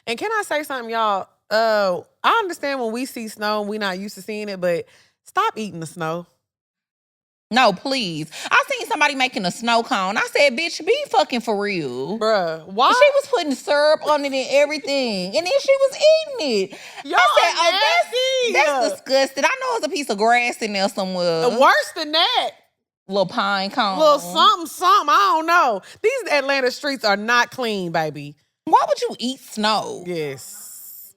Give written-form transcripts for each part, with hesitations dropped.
And can I say something, y'all? I understand when we see snow, we not used to seeing it, but stop eating the snow. No, please. I seen somebody making a snow cone. I said, bitch, be fucking for real. Bruh, why? She was putting syrup on it and everything. And then she was eating it. Y'all I nasty. said, that's disgusting. I know it's a piece of grass in there somewhere. Worse than that. Little pine cone. Little something. I don't know. These Atlanta streets are not clean, baby. Why would you eat snow? Yes.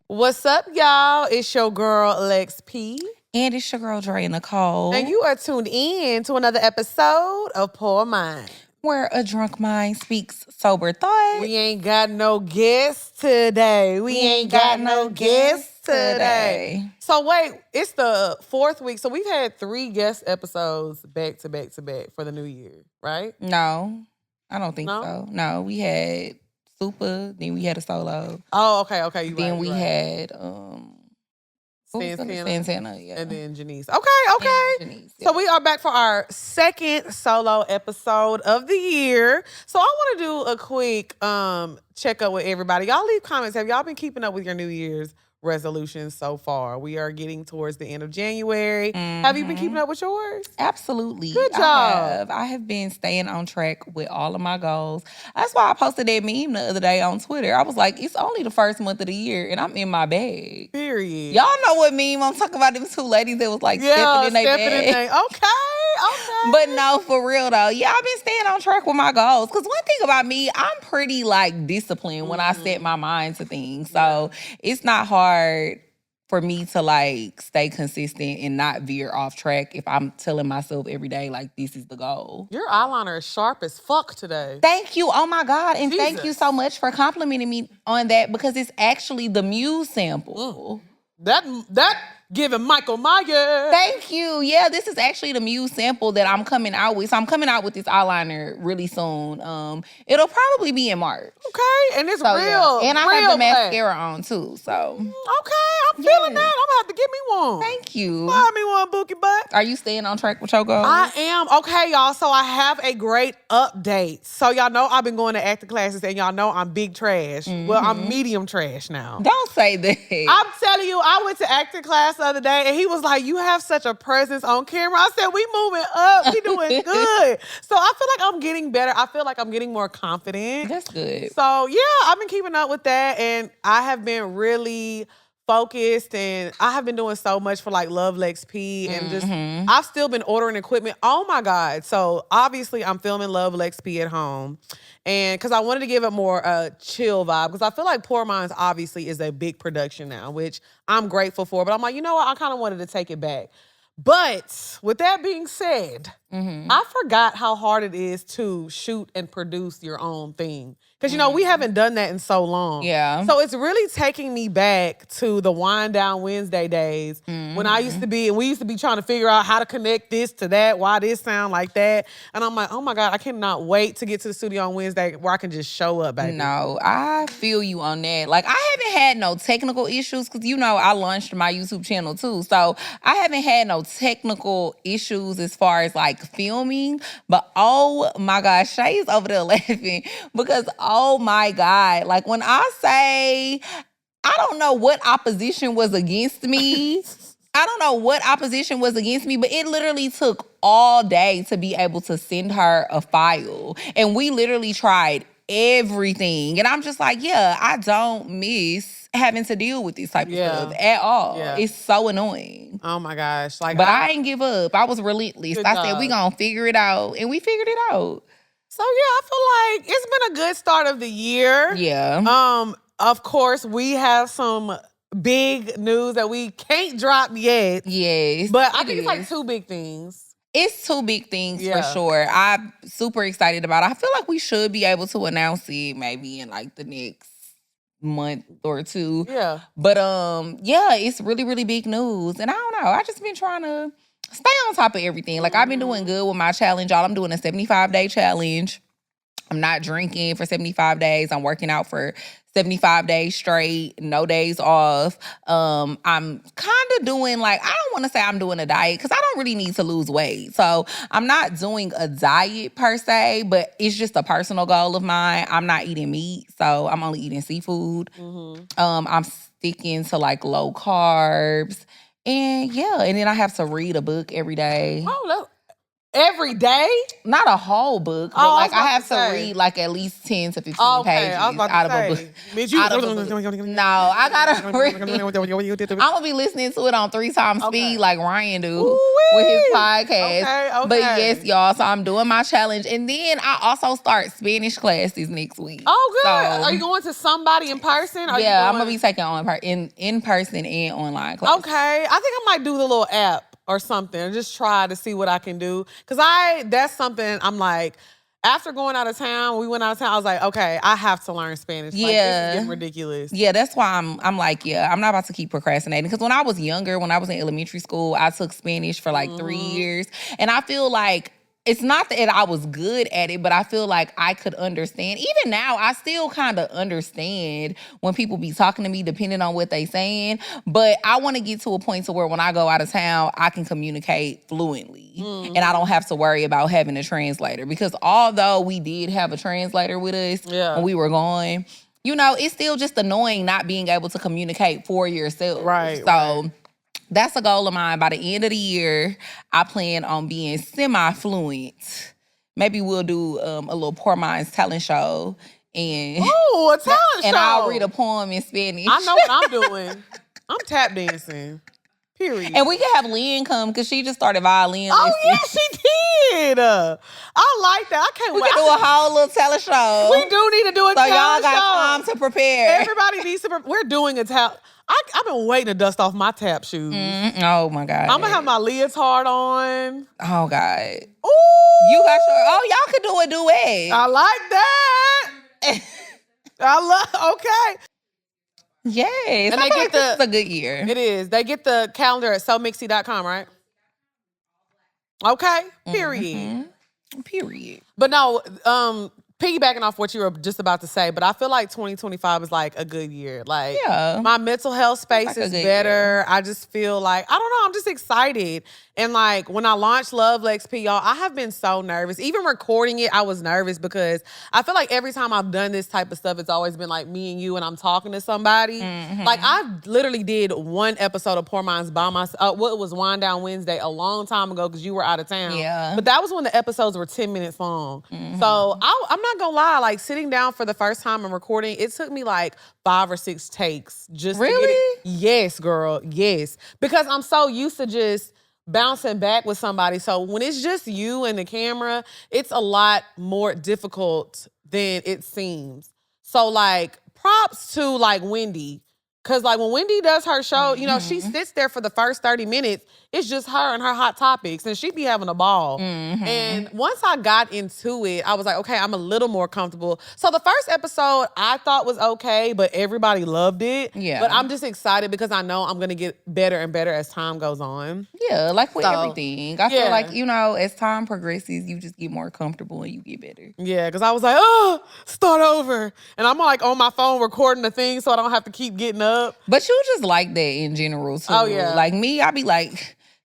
What's up, y'all? It's your girl, Lex P. And it's your girl, Dre Nicole. And you are tuned in to another episode of Poor Mind, where a drunk mind speaks sober thought. We ain't got no guests today. We ain't got no guests today. So wait, it's the 4th week. So we've had 3 guest episodes back to back to back for the new year, right? No, I don't think so. No, we had Super, then we had a solo. Oh, okay. Then we had Santana, yeah. And then Janice. Okay. Janice, yeah. So we are back for our 2nd solo episode of the year. So I want to do a quick checkup with everybody. Y'all leave comments. Have y'all been keeping up with your New Year's resolutions so far? We are getting towards the end of January. Mm-hmm. Have you been keeping up with yours? Absolutely. Good job. I have been staying on track with all of my goals. That's why I posted that meme the other day on Twitter. I was like, it's only the first month of the year and I'm in my bag. Period. Y'all know what meme I'm talking about? Them 2 ladies that was like stepping in their bag. Okay. But no, for real though. Yeah, I've been staying on track with my goals. Because one thing about me, I'm pretty like disciplined when I set my mind to things. So it's not hard for me to like stay consistent and not veer off track if I'm telling myself every day like this is the goal. Your eyeliner is sharp as fuck today. Thank you. Oh my God. And thank you so much for complimenting me on that because it's actually the Muse sample. That giving Michael Myers. Thank you. Yeah, this is actually the Muse sample that I'm coming out with. So I'm coming out with this eyeliner really soon. It'll probably be in March. Okay, and it's real. Yeah. And I have the mascara on too. So okay, I'm feeling that. I'm gonna have to get me one. Thank you. Buy me one, Bookie Butt. Are you staying on track with your goals? I am. Okay, y'all. So I have a great update. So y'all know I've been going to acting classes, and y'all know I'm big trash. Mm-hmm. Well, I'm medium trash now. Don't say that. I'm telling you, I went to acting class the other day, and he was like, "You have such a presence on camera." I said, "We moving up. We doing good." So I feel like I'm getting better. I feel like I'm getting more confident. That's good. So yeah, I've been keeping up with that, and I have been really focused, and I have been doing so much for like Love Lex P, and just I've still been ordering equipment. Oh my God. So obviously I'm filming Love Lex P at home, and because I wanted to give it more chill vibe, because I feel like Poor Minds obviously is a big production now, which I'm grateful for, but I'm like, you know what, I kind of wanted to take it back. But with that being said, I forgot how hard it is to shoot and produce your own thing. Because, you know, we haven't done that in so long. Yeah. So it's really taking me back to the Wind Down Wednesday days when I used to be, and we used to be trying to figure out how to connect this to that, why this sound like that. And I'm like, oh my God, I cannot wait to get to the studio on Wednesday where I can just show up, baby. No, I feel you on that. Like, I haven't had no technical issues because, you know, I launched my YouTube channel too. So I haven't had no technical issues as far as like filming. But oh my God, Shay's over there laughing because oh my God, like when I say, I don't know what opposition was against me. I don't know what opposition was against me, but it literally took all day to be able to send her a file. And we literally tried everything. And I'm just like, yeah, I don't miss having to deal with this type of stuff at all. Yeah. It's so annoying. Oh my gosh. But I ain't give up. I was relentless. I said, we gonna figure it out. And we figured it out. So yeah, I feel like it's been a good start of the year. Yeah. Of course, we have some big news that we can't drop yet. Yes. But I think it's like 2 big things. It's 2 big things for sure. I'm super excited about it. I feel like we should be able to announce it maybe in like the next month or 2. Yeah. But yeah, it's really, really big news. And I don't know. I just been trying to stay on top of everything. Like, I've been doing good with my challenge, y'all. I'm doing a 75-day challenge. I'm not drinking for 75 days. I'm working out for 75 days straight, no days off. I'm kind of doing I don't want to say I'm doing a diet because I don't really need to lose weight. So I'm not doing a diet per se, but it's just a personal goal of mine. I'm not eating meat, so I'm only eating seafood. I'm sticking to low carbs. And and then I have to read a book every day. Oh, every day? Not a whole book, but I have to read at least 10 to 15 pages I was about to out say. of a book. No, I gotta read. I'm gonna be listening to it on 3 times speed like Ryan do with his podcast. Okay. But yes, y'all. So I'm doing my challenge, and then I also start Spanish classes next week. Oh, good. So, are you going to somebody in person? I'm gonna be taking in person and online classes. Okay, I think I might do the little app or something and just try to see what I can do. Because that's something I'm like, after going out of town, we went out of town, I was like, okay, I have to learn Spanish. Yeah. This is getting ridiculous. Yeah, that's why I'm I'm not about to keep procrastinating. Because when I was younger, when I was in elementary school, I took Spanish for 3 years. And I feel like it's not that I was good at it, but I feel like I could understand. Even now, I still kind of understand when people be talking to me, depending on what they saying. But I want to get to a point to where when I go out of town, I can communicate fluently. And I don't have to worry about having a translator. Because although we did have a translator with us when we were going, it's still just annoying not being able to communicate for yourself. Right. So that's a goal of mine. By the end of the year, I plan on being semi-fluent. Maybe we'll do a little Poor Minds talent show. A talent show. And I'll read a poem in Spanish. I know what I'm doing. I'm tap dancing. Period. And we can have Lynn come because she just started violin Oh, lessons. yeah, she did. I like that. I can't We wait. can do a whole little talent show. We do need to do a so talent y'all got show. time to prepare. Everybody needs to prepare. We're doing a talent. I've been waiting to dust off my tap shoes. Oh, my God. I'm going to have my leotard on. Oh, God. Ooh. You got y'all could do a duet. I like that. Okay. Yes. And I they feel get like this is a good year. It is. They get the calendar at somixy.com, right? Okay. Period. Period. But no, piggybacking off what you were just about to say, but I feel like 2025 is a good year. My mental health space is better. Year. I just feel I don't know, I'm just excited. And when I launched Love Lex P, y'all, I have been so nervous. Even recording it, I was nervous because I feel like every time I've done this type of stuff, it's always been me and you and I'm talking to somebody. I literally did one episode of Poor Minds by myself. It was Wind Down Wednesday a long time ago because you were out of town. Yeah. But that was when the episodes were 10 minutes long. So I'm not gonna lie, sitting down for the first time and recording, it took me 5 or 6 takes just to get it. Yes, girl, yes. Because I'm so used to just bouncing back with somebody. So when it's just you and the camera, it's a lot more difficult than it seems. So props to Wendy. Cause when Wendy does her show, she sits there for the first 30 minutes. It's just her and her hot topics, and she be having a ball. And once I got into it, I was like, okay, I'm a little more comfortable. So the first episode I thought was okay, but everybody loved it. Yeah. But I'm just excited because I know I'm gonna get better and better as time goes on. Yeah, with everything. I feel like, as time progresses, you just get more comfortable and you get better. Yeah, because I was like, start over. And I'm on my phone recording the thing so I don't have to keep getting up. But you just like that in general, too. Oh, yeah. Me, I be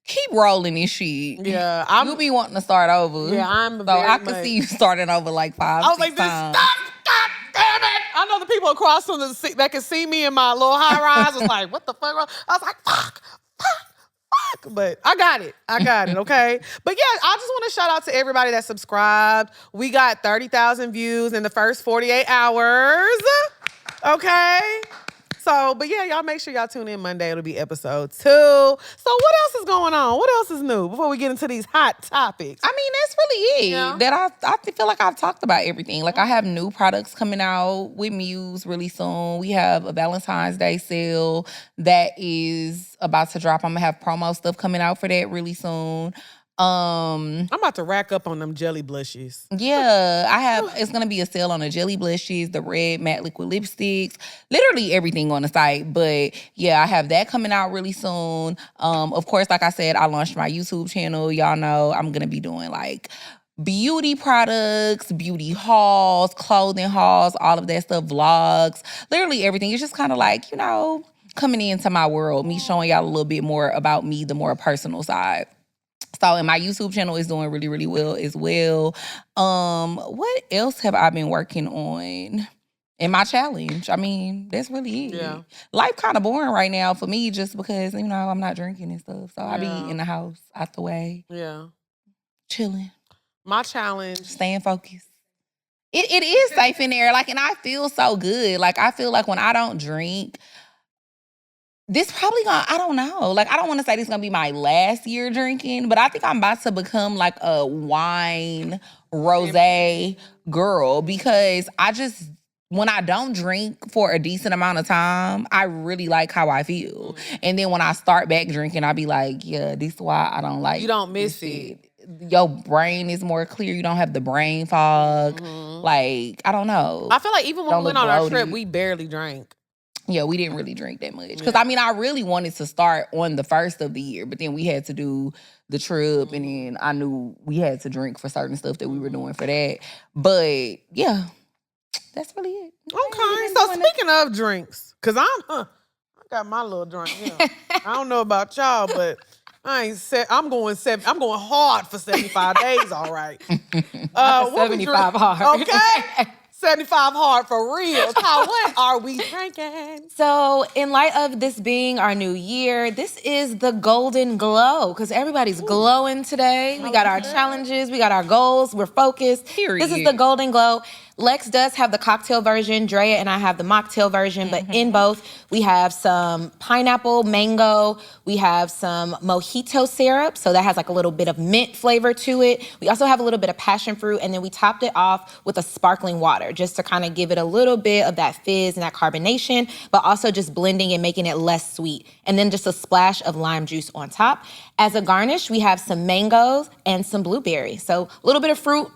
keep rolling this shit. Yeah. You be wanting to start over. Yeah, I can see you starting over 5, 6 times. I was like, stop, God damn it. I know the people across from the seat that can see me in my little high rise was like, what the fuck? I was like, fuck. But I got it, okay? But yeah, I just want to shout out to everybody that subscribed. We got 30,000 views in the first 48 hours, okay? So, but yeah, y'all make sure y'all tune in Monday. It'll be episode 2. So what else is going on? What else is new before we get into these hot topics? I mean, that's really it. Yeah. That I feel like I've talked about everything. I have new products coming out with Muse really soon. We have a Valentine's Day sale that is about to drop. I'm going to have promo stuff coming out for that really soon. I'm about to rack up on them jelly blushes. Yeah, it's gonna be a sale on the jelly blushes, the red matte liquid lipsticks, literally everything on the site. But yeah, I have that coming out really soon. Of course, like I said, I launched my YouTube channel. Y'all know I'm gonna be doing like beauty products, beauty hauls, clothing hauls, all of that stuff, vlogs, literally everything. It's just kind of like, coming into my world, me showing y'all a little bit more about me, the more personal side. So, and my YouTube channel is doing really, really well as well. What else have I been working on? In my challenge. I mean, that's really it. Yeah. Life kind of boring right now for me just because, I'm not drinking and stuff. So I be in the house, out the way. Yeah. Chilling. My challenge. Staying focused. It is safe in there. Like, and I feel so good. Like, I feel like when I don't drink, this probably I don't know. Like, I don't want to say this is going to be my last year drinking, but I think I'm about to become like a wine, rosé girl because when I don't drink for a decent amount of time, I really like how I feel. And then when I start back drinking, I'll be like, yeah, this is why I don't like. You don't miss it. Your brain is more clear. You don't have the brain fog. Like, I don't know. I feel like even when we went on our trip, we barely drank. Yeah, we didn't really drink that much. Because, I really wanted to start on the first of the year, but then we had to do the trip, and then I knew we had to drink for certain stuff that we were doing for that. But, yeah, that's really it. Okay, so speaking of drinks, because I got my little drink. I don't know about y'all, but I'm going hard for 75 days, all right. 75 hard. Okay. 75 hard for real. What are we drinking? So, in light of this being our new year, this is the golden glow because everybody's glowing today. We got our challenges, we got our goals, we're focused. Period. This is the golden glow. Lex does have the cocktail version. Drea and I have the mocktail version, but in both, we have some pineapple, mango. We have some mojito syrup, so that has like a little bit of mint flavor to it. We also have a little bit of passion fruit, and then we topped it off with a sparkling water just to kind of give it a little bit of that fizz and that carbonation, but also just blending and making it less sweet. And then just a splash of lime juice on top. As a garnish, we have some mangoes and some blueberries. So a little bit of fruit.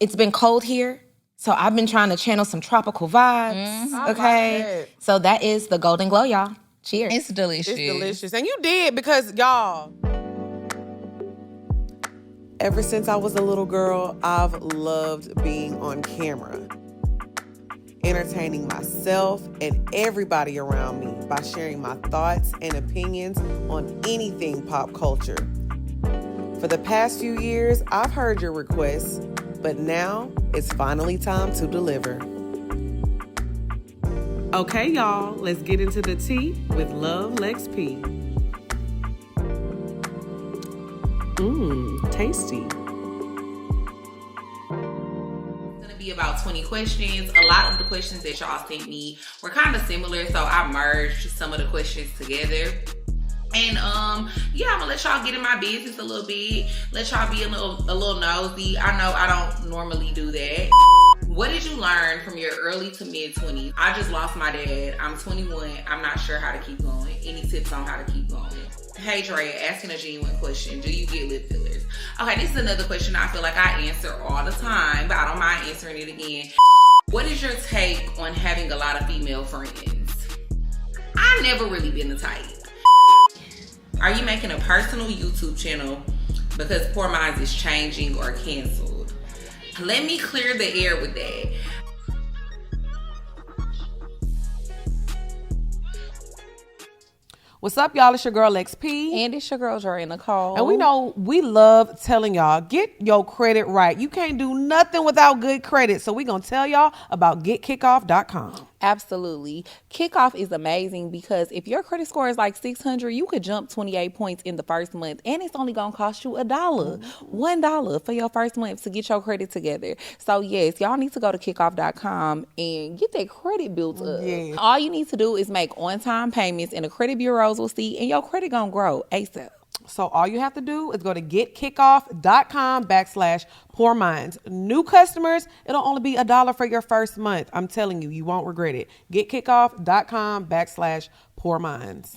It's been cold here, so I've been trying to channel some tropical vibes, okay? So that is the golden glow, y'all. Cheers. It's delicious. It's delicious. And you did because, y'all, ever since I was a little girl, I've loved being on camera, entertaining myself and everybody around me by sharing my thoughts and opinions on anything pop culture. For the past few years, I've heard your requests, but now it's finally time to deliver. Okay, y'all, let's get into the tea with Love Lex P. Tasty. Be about 20 questions. A lot of the questions that y'all sent me were kind of similar, so I merged some of the questions together. And I'm gonna let y'all get in my business a little bit, let y'all be a little nosy. I know I don't normally do that. What did you learn from your early to mid 20s? I just lost my dad. I'm 21. I'm not sure how to keep going. Any tips on how to keep going? Hey Dre, asking a genuine question. Do you get lip fillers? Okay, this is another question I feel like I answer all the time, but I don't mind answering it again. What is your take on having a lot of female friends? I've never really been the type. Are you making a personal YouTube channel because Poor Minds is changing or canceled? Let me clear the air with that. What's up, y'all? It's your girl, Lex P. And it's your girl, Dre Nicole. And we know we love telling y'all, get your credit right. You can't do nothing without good credit. So we going to tell y'all about getkickoff.com. Absolutely. Kickoff is amazing because if your credit score is like 600, you could jump 28 points in the first month, and it's only going to cost you $1 for your first month to get your credit together. So yes, y'all need to go to kickoff.com and get that credit built up. Yes. All you need to do is make on-time payments, and the credit bureaus will see, and your credit going to grow ASAP. So all you have to do is go to getkickoff.com/Poor Minds. New customers, it'll only be $1 for your first month. I'm telling you, you won't regret it. Getkickoff.com/Poor Minds.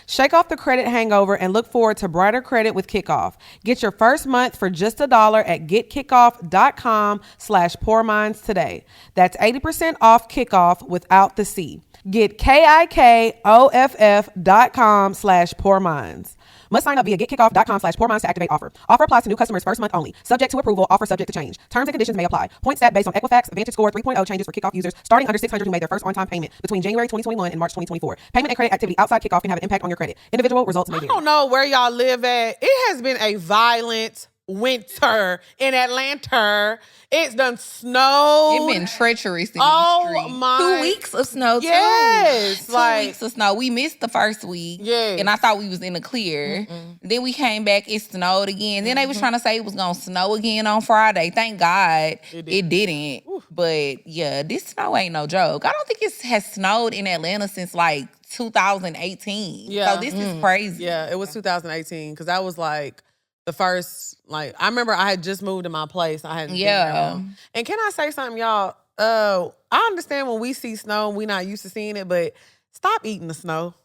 Shake off the credit hangover and look forward to brighter credit with Kickoff. Get your first month for just $1 at getkickoff.com/poorminds today. That's 80% off Kickoff without the C. Get KIKOFF.com/poorminds. Must sign up via getkickoff.com/poorminds to activate offer. Offer applies to new customers first month only. Subject to approval. Offer subject to change. Terms and conditions may apply. Points stat based on Equifax Vantage Score 3.0 changes for Kickoff users starting under 600 who made their first on-time payment between January 2021 and March 2024. Payment and credit activity outside Kickoff can have an impact on your credit. Individual results may vary. I don't know where y'all live at. It has been a violent winter in Atlanta. It's done snowed. It's been treacherous in Oh these streets. my. 2 weeks of snow, too. Yes. 2 like, weeks of snow. We missed the first week. Yes. And I thought we was in the clear. Then we came back, it snowed again. Then they was trying to say it was going to snow again on Friday. Thank God it didn't. But yeah, this snow ain't no joke. I don't think it has snowed in Atlanta since like 2018. Yeah. So this is crazy. Yeah, it was 2018 because that was like the first, like, I remember I had just moved to my place. I hadn't been there long. And can I say something, y'all? I understand when we see snow and we not used to seeing it, but stop eating the snow.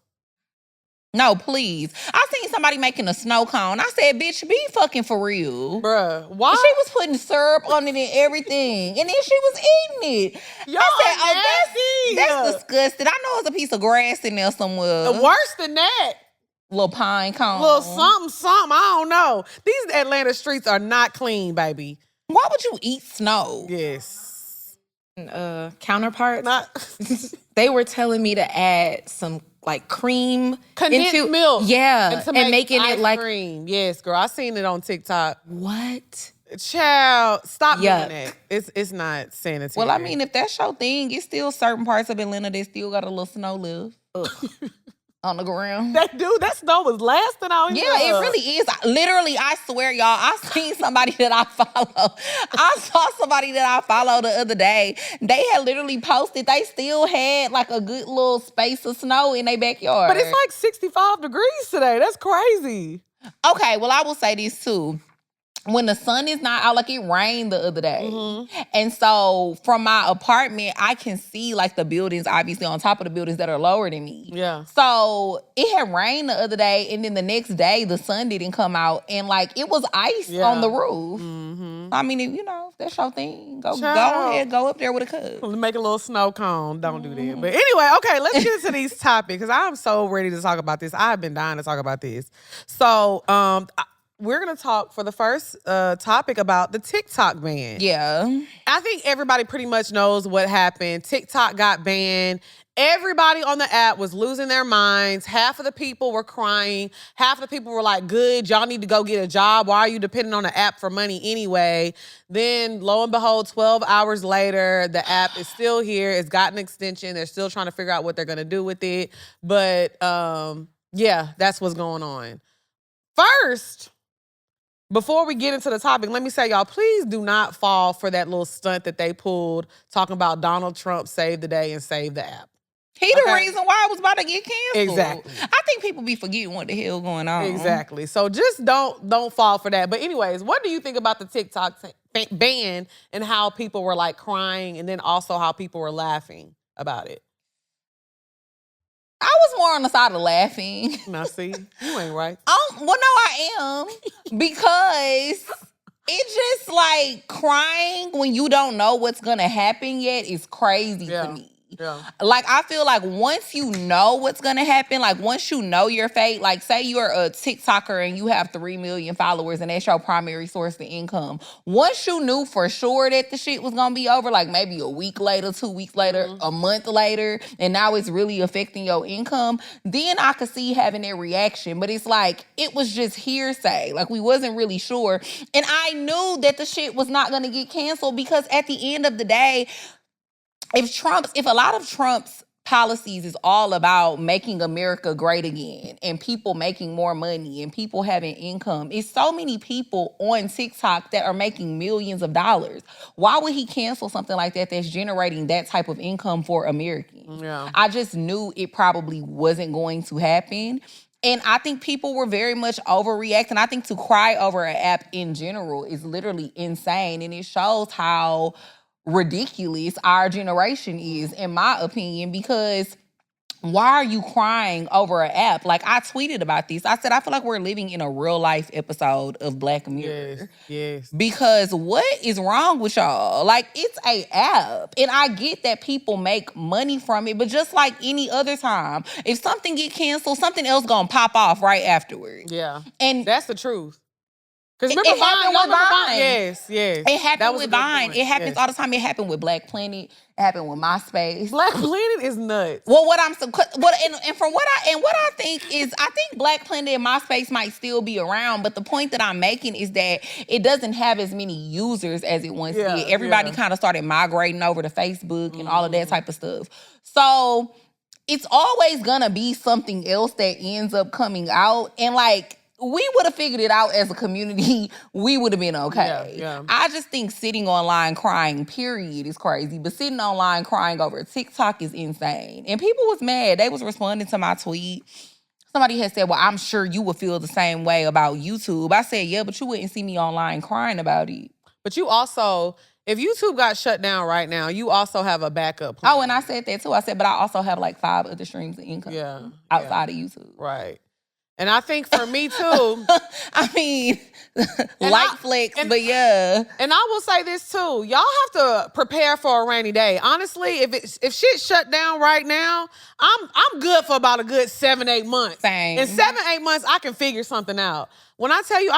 No, please. I seen somebody making a snow cone. I said, bitch, be fucking for real. Bruh, why? She was putting syrup on it and everything. And then she was eating it. Y'all I nasty. said, that's disgusting. I know it's a piece of grass in there somewhere. Worse than that. Little pine cone. Little something. I don't know. These Atlanta streets are not clean, baby. Why would you eat snow? Yes. Counterparts, Not they were telling me to add some like cream condensed into milk. Yeah, to and making ice it like cream. Yes, girl. I seen it on TikTok. what? Child, stop doing Yuck. that. It's not sanitary. Well, I mean, if that's your thing, it's still certain parts of Atlanta that still got a little snow left on the ground. that snow was lasting out here. Yeah, it really is. Literally, I swear, y'all, I seen somebody that I follow. I saw somebody that I follow the other day. They had literally posted, they still had like a good little space of snow in their backyard. But it's like 65 degrees today. That's crazy. Okay, well, I will say this too. When the sun is not out, like it rained the other day. And so from my apartment, I can see like the buildings, obviously on top of the buildings that are lower than me. Yeah. So it had rained the other day, and then the next day the sun didn't come out, and like it was ice on the roof. I mean, if that's your thing, go ahead, go up there with a cup. Make a little snow cone. Don't do that. But anyway, okay, let's get into these topics because I'm so ready to talk about this. I've been dying to talk about this. So, we're going to talk for the first topic about the TikTok ban. Yeah. I think everybody pretty much knows what happened. TikTok got banned. Everybody on the app was losing their minds. Half of the people were crying. Half of the people were like, good, y'all need to go get a job. Why are you depending on the app for money anyway? Then, lo and behold, 12 hours later, the app is still here. It's got an extension. They're still trying to figure out what they're going to do with it. But, yeah, that's what's going on. First, before we get into the topic, let me say, y'all, please do not fall for that little stunt that they pulled talking about Donald Trump saved the day and saved the app. He the reason why I was about to get canceled. Exactly. I think people be forgetting what the hell going on. Exactly. So just don't fall for that. But anyways, what do you think about the TikTok ban and how people were like crying and then also how people were laughing about it? I was more on the side of laughing. Now see, you ain't right. Well, no, I am. Because it's just like crying when you don't know what's going to happen yet is crazy to me. Yeah. Like, I feel like once you know what's going to happen, like once you know your fate, like say you're a TikToker and you have 3 million followers and that's your primary source of income. Once you knew for sure that the shit was going to be over, like maybe a week later, 2 weeks later, a month later, and now it's really affecting your income, then I could see having that reaction. But it's like, it was just hearsay. Like we wasn't really sure. And I knew that the shit was not going to get canceled because at the end of the day, if a lot of Trump's policies is all about making America great again and people making more money and people having income, it's so many people on TikTok that are making millions of dollars. Why would he cancel something like that that's generating that type of income for Americans? Yeah. I just knew it probably wasn't going to happen. And I think people were very much overreacting. I think to cry over an app in general is literally insane. And it shows how ridiculous our generation is, in my opinion, because why are you crying over an app? Like, I tweeted about this. I said, I feel like we're living in a real life episode of Black Mirror. Yes. Because what is wrong with y'all? Like, it's a app. And I get that people make money from it, but just like any other time, if something get canceled, something else gonna pop off right afterward. Yeah. And that's the truth. Because it happened with Vine. Yes. It happened with Vine. It happens all the time. It happened with Black Planet. It happened with MySpace. Black Planet is nuts. Well, and from what I think is, I think Black Planet and MySpace might still be around, but the point that I'm making is that it doesn't have as many users as it once did. Everybody kind of started migrating over to Facebook and all of that type of stuff. So it's always gonna be something else that ends up coming out, and like, we would have figured it out as a community. We would have been okay. Yeah. I just think sitting online crying, period, is crazy. But sitting online crying over TikTok is insane. And people was mad. They was responding to my tweet. Somebody had said, well, I'm sure you would feel the same way about YouTube. I said, yeah, but you wouldn't see me online crying about it. But you also, if YouTube got shut down right now, you also have a backup plan. Oh, and I said that too. I said, but I also have like 5 other streams of income outside of YouTube. Right. And I think for me too. I mean, light flex, but yeah. And I will say this too. Y'all have to prepare for a rainy day. Honestly, if shit shut down right now, I'm good for about a good 7-8 months. Same. In 7-8 months, I can figure something out. When I tell you,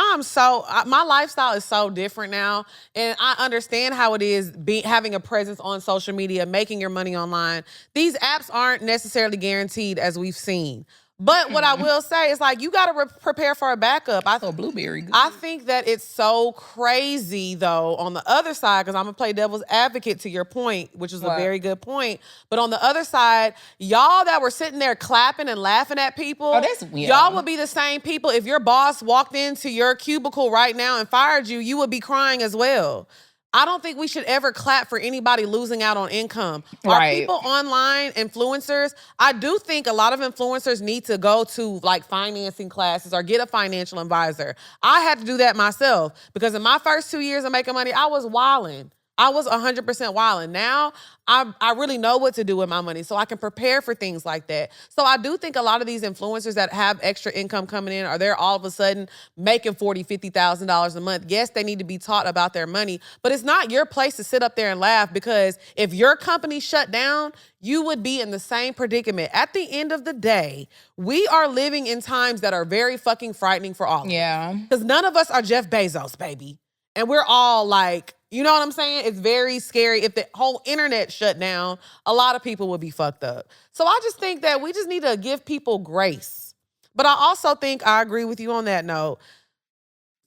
my lifestyle is so different now, and I understand how it is having a presence on social media, making your money online. These apps aren't necessarily guaranteed, as we've seen. But what I will say is, like, you got to prepare for a backup. Blueberry. Good. I think that it's so crazy, though, on the other side, because I'm going to play devil's advocate to your point, which is a very good point. But on the other side, y'all that were sitting there clapping and laughing at people, y'all would be the same people. If your boss walked into your cubicle right now and fired you, you would be crying as well. I don't think we should ever clap for anybody losing out on income. Are people online influencers? I do think a lot of influencers need to go to like financing classes or get a financial advisor. I had to do that myself because in my first 2 years of making money, I was wilding. I was 100% wilding. Now, I really know what to do with my money, so I can prepare for things like that. So I do think a lot of these influencers that have extra income coming in, or they're all of a sudden making $40,000, $50,000 a month. Yes, they need to be taught about their money, but it's not your place to sit up there and laugh, because if your company shut down, you would be in the same predicament. At the end of the day, we are living in times that are very fucking frightening for all of us. Yeah. Because none of us are Jeff Bezos, baby. And we're all like, you know what I'm saying? It's very scary. If the whole internet shut down, a lot of people would be fucked up. So I just think that we just need to give people grace. But I also think, I agree with you on that note,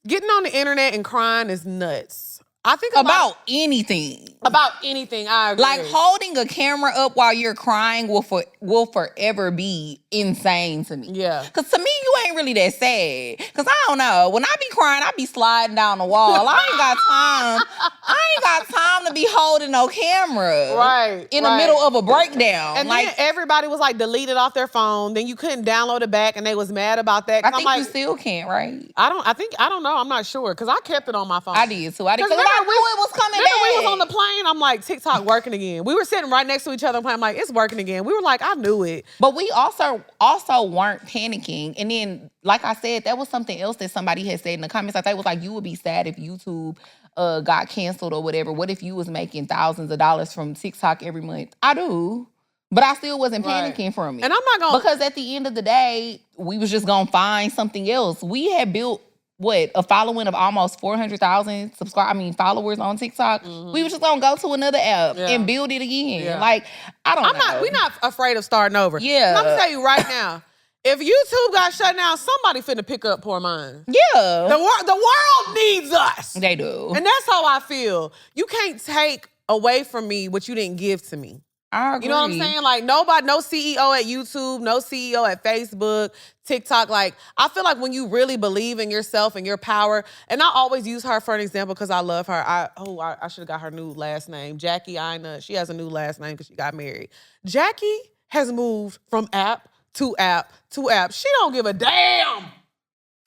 getting on the internet and crying is nuts. I think about anything. About anything, I agree. Like, holding a camera up while you're crying will forever be insane to me. Yeah. Because to me, you ain't really that sad. Because I don't know. When I be crying, I be sliding down the wall. I ain't got time to be holding no camera. Right. In the middle of a breakdown. And then everybody was like deleted off their phone. Then you couldn't download it back, and they was mad about that. I think you still can't, right? I don't know. I'm not sure. Because I kept it on my phone. I did too. I knew it was coming back. We was on the plane, I'm like, TikTok working again. We were sitting right next to each other. I'm like, it's working again. We were like, I knew it. But we also weren't panicking. And then, like I said, that was something else that somebody had said in the comments. Like, they was like, you would be sad if YouTube got canceled or whatever. What if you was making thousands of dollars from TikTok every month? I do. But I still wasn't panicking from it. And I'm not going to... Because at the end of the day, we was just going to find something else. We had built... a following of almost 400,000 followers on TikTok. Mm-hmm. We were just gonna go to another app and build it again. Yeah. Like, I don't know. We're not afraid of starting over. Yeah. And I'm gonna tell you right now, if YouTube got shut down, somebody finna pick up Poor Minds. Yeah. The world needs us. They do. And that's how I feel. You can't take away from me what you didn't give to me. I agree. You know what I'm saying? Like, no CEO at YouTube, no CEO at Facebook, TikTok. Like, I feel like when you really believe in yourself and your power, and I always use her for an example because I love her. I should have got her new last name. Jackie Ina. She has a new last name because she got married. Jackie has moved from app to app to app. She don't give a damn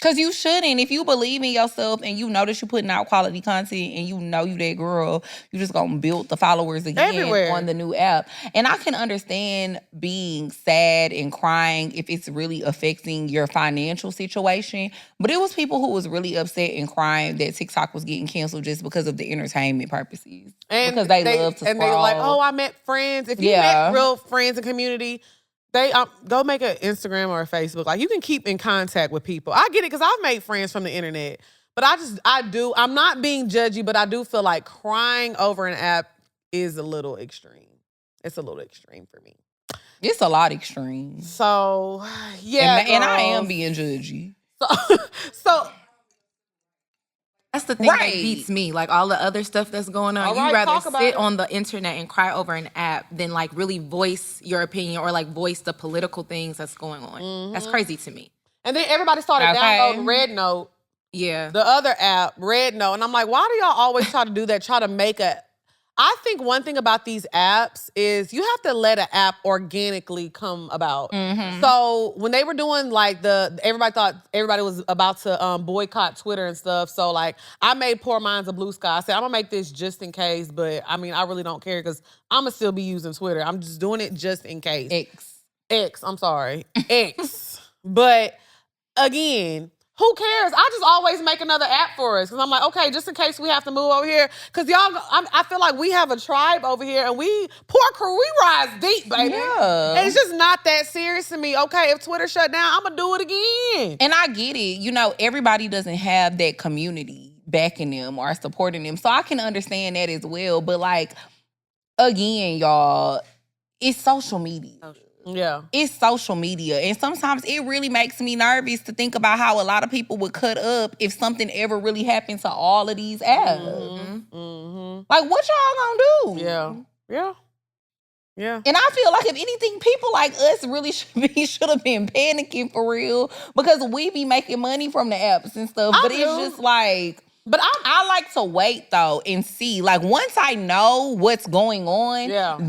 Cause you shouldn't. If you believe in yourself and you know that you're putting out quality content and you know you that girl, you just gonna build the followers again Everywhere. on the new app. And I can understand being sad and crying if it's really affecting your financial situation. But it was people who was really upset and crying that TikTok was getting canceled just because of the entertainment purposes. And because they love to scroll. And they like, oh, I met friends. If you met real friends and community, they go make an Instagram or a Facebook. Like, you can keep in contact with people. I get it because I've made friends from the internet. But I'm not being judgy, but I do feel like crying over an app is a little extreme. It's a little extreme for me. It's a lot extreme. So, yeah. And I am being judgy. So that's the thing that beats me. Like, all the other stuff that's going on, you'd rather sit on the internet and cry over an app than like really voice your opinion or like voice the political things that's going on. Mm-hmm. That's crazy to me. And then everybody started downloading Red Note. Yeah. The other app, Red Note. And I'm like, why do y'all always try to do that? Try to make I think one thing about these apps is you have to let an app organically come about. Mm-hmm. So when they were doing like everybody thought everybody was about to boycott Twitter and stuff. So like I made Poor Minds a Blue Sky. I said, I'm gonna make this just in case, but I mean, I really don't care because I'm gonna still be using Twitter. I'm just doing it just in case. X, I'm sorry. X. But again, who cares? I just always make another app for us. Because I'm like, okay, just in case we have to move over here. Because y'all, I feel like we have a tribe over here. And we rise deep, baby. Yeah. And it's just not that serious to me. Okay, if Twitter shut down, I'm going to do it again. And I get it. You know, everybody doesn't have that community backing them or supporting them. So I can understand that as well. But like, again, y'all, it's social media. Yeah. It's social media. And sometimes it really makes me nervous to think about how a lot of people would cut up if something ever really happened to all of these apps. Mm-hmm. Mm-hmm. Like, what y'all gonna do? Yeah. Yeah. Yeah. And I feel like if anything, people like us really should have been panicking for real because we be making money from the apps and stuff. But it's just like... But I like to wait, though, and see. Like, once I know what's going on,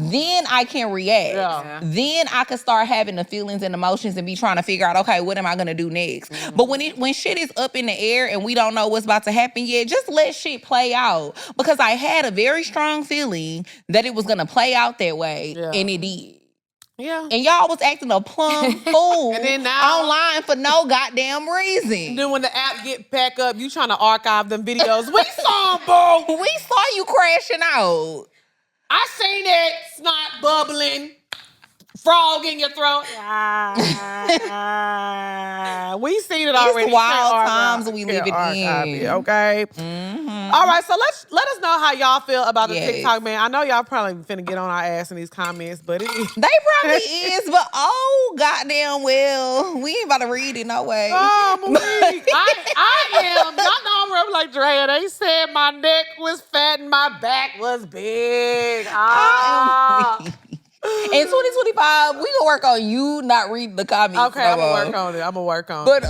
then I can react. Yeah. Then I can start having the feelings and emotions and be trying to figure out, okay, what am I going to do next? Mm-hmm. But when shit is up in the air and we don't know what's about to happen yet, just let shit play out. Because I had a very strong feeling that it was going to play out that way, and it did. Yeah. And y'all was acting a plum fool and then now, online for no goddamn reason. Then when the app get back up, you trying to archive them videos. We saw them, boo. We saw you crashing out. I seen it. Snot bubbling. Frog in your throat. We seen it already. It's wild times we live in. Okay. Mm-hmm. All right, so let us know how y'all feel about the TikTok man. I know y'all probably finna get on our ass in these comments, but they probably is. But goddamn well, we ain't about to read it no way. Oh, Malik, I am. Y'all know I'm real like Drea. They said my neck was fat and my back was big. In 2025, we gonna work on you not reading the comments. Okay, I'm gonna work on it. But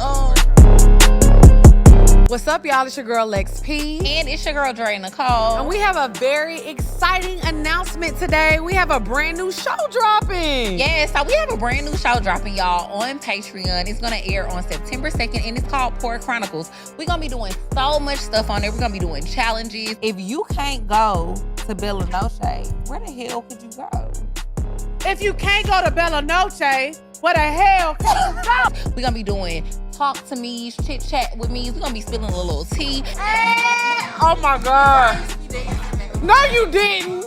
what's up, y'all? It's your girl Lex P. And it's your girl Dre Nicole. And we have a very exciting announcement today. We have a brand new show dropping. Yes, so we have a brand new show dropping, y'all, on Patreon. It's gonna air on September 2nd, and it's called Poor Chronicles. We're gonna be doing so much stuff on there. We're gonna be doing challenges. If you can't go to Bella Noche, where the hell could you go? If you can't go to Bella Noche, where the hell can you go? We're gonna be doing talk to me, chit chat with me. We're gonna be spilling a little tea. Oh my God. No, you didn't.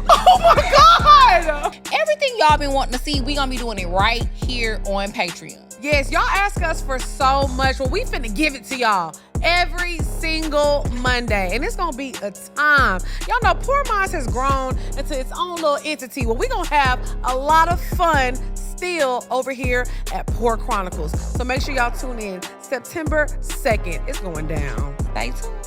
Oh my God. Everything y'all been wanting to see, we gonna be doing it right here on Patreon. Yes, y'all ask us for so much. Well, we finna give it to y'all every single Monday. And it's gonna be a time. Y'all know Poor Minds has grown into its own little entity. Well, we gonna have a lot of fun still over here at Poor Chronicles. So make sure y'all tune in September 2nd. It's going down. Stay tuned.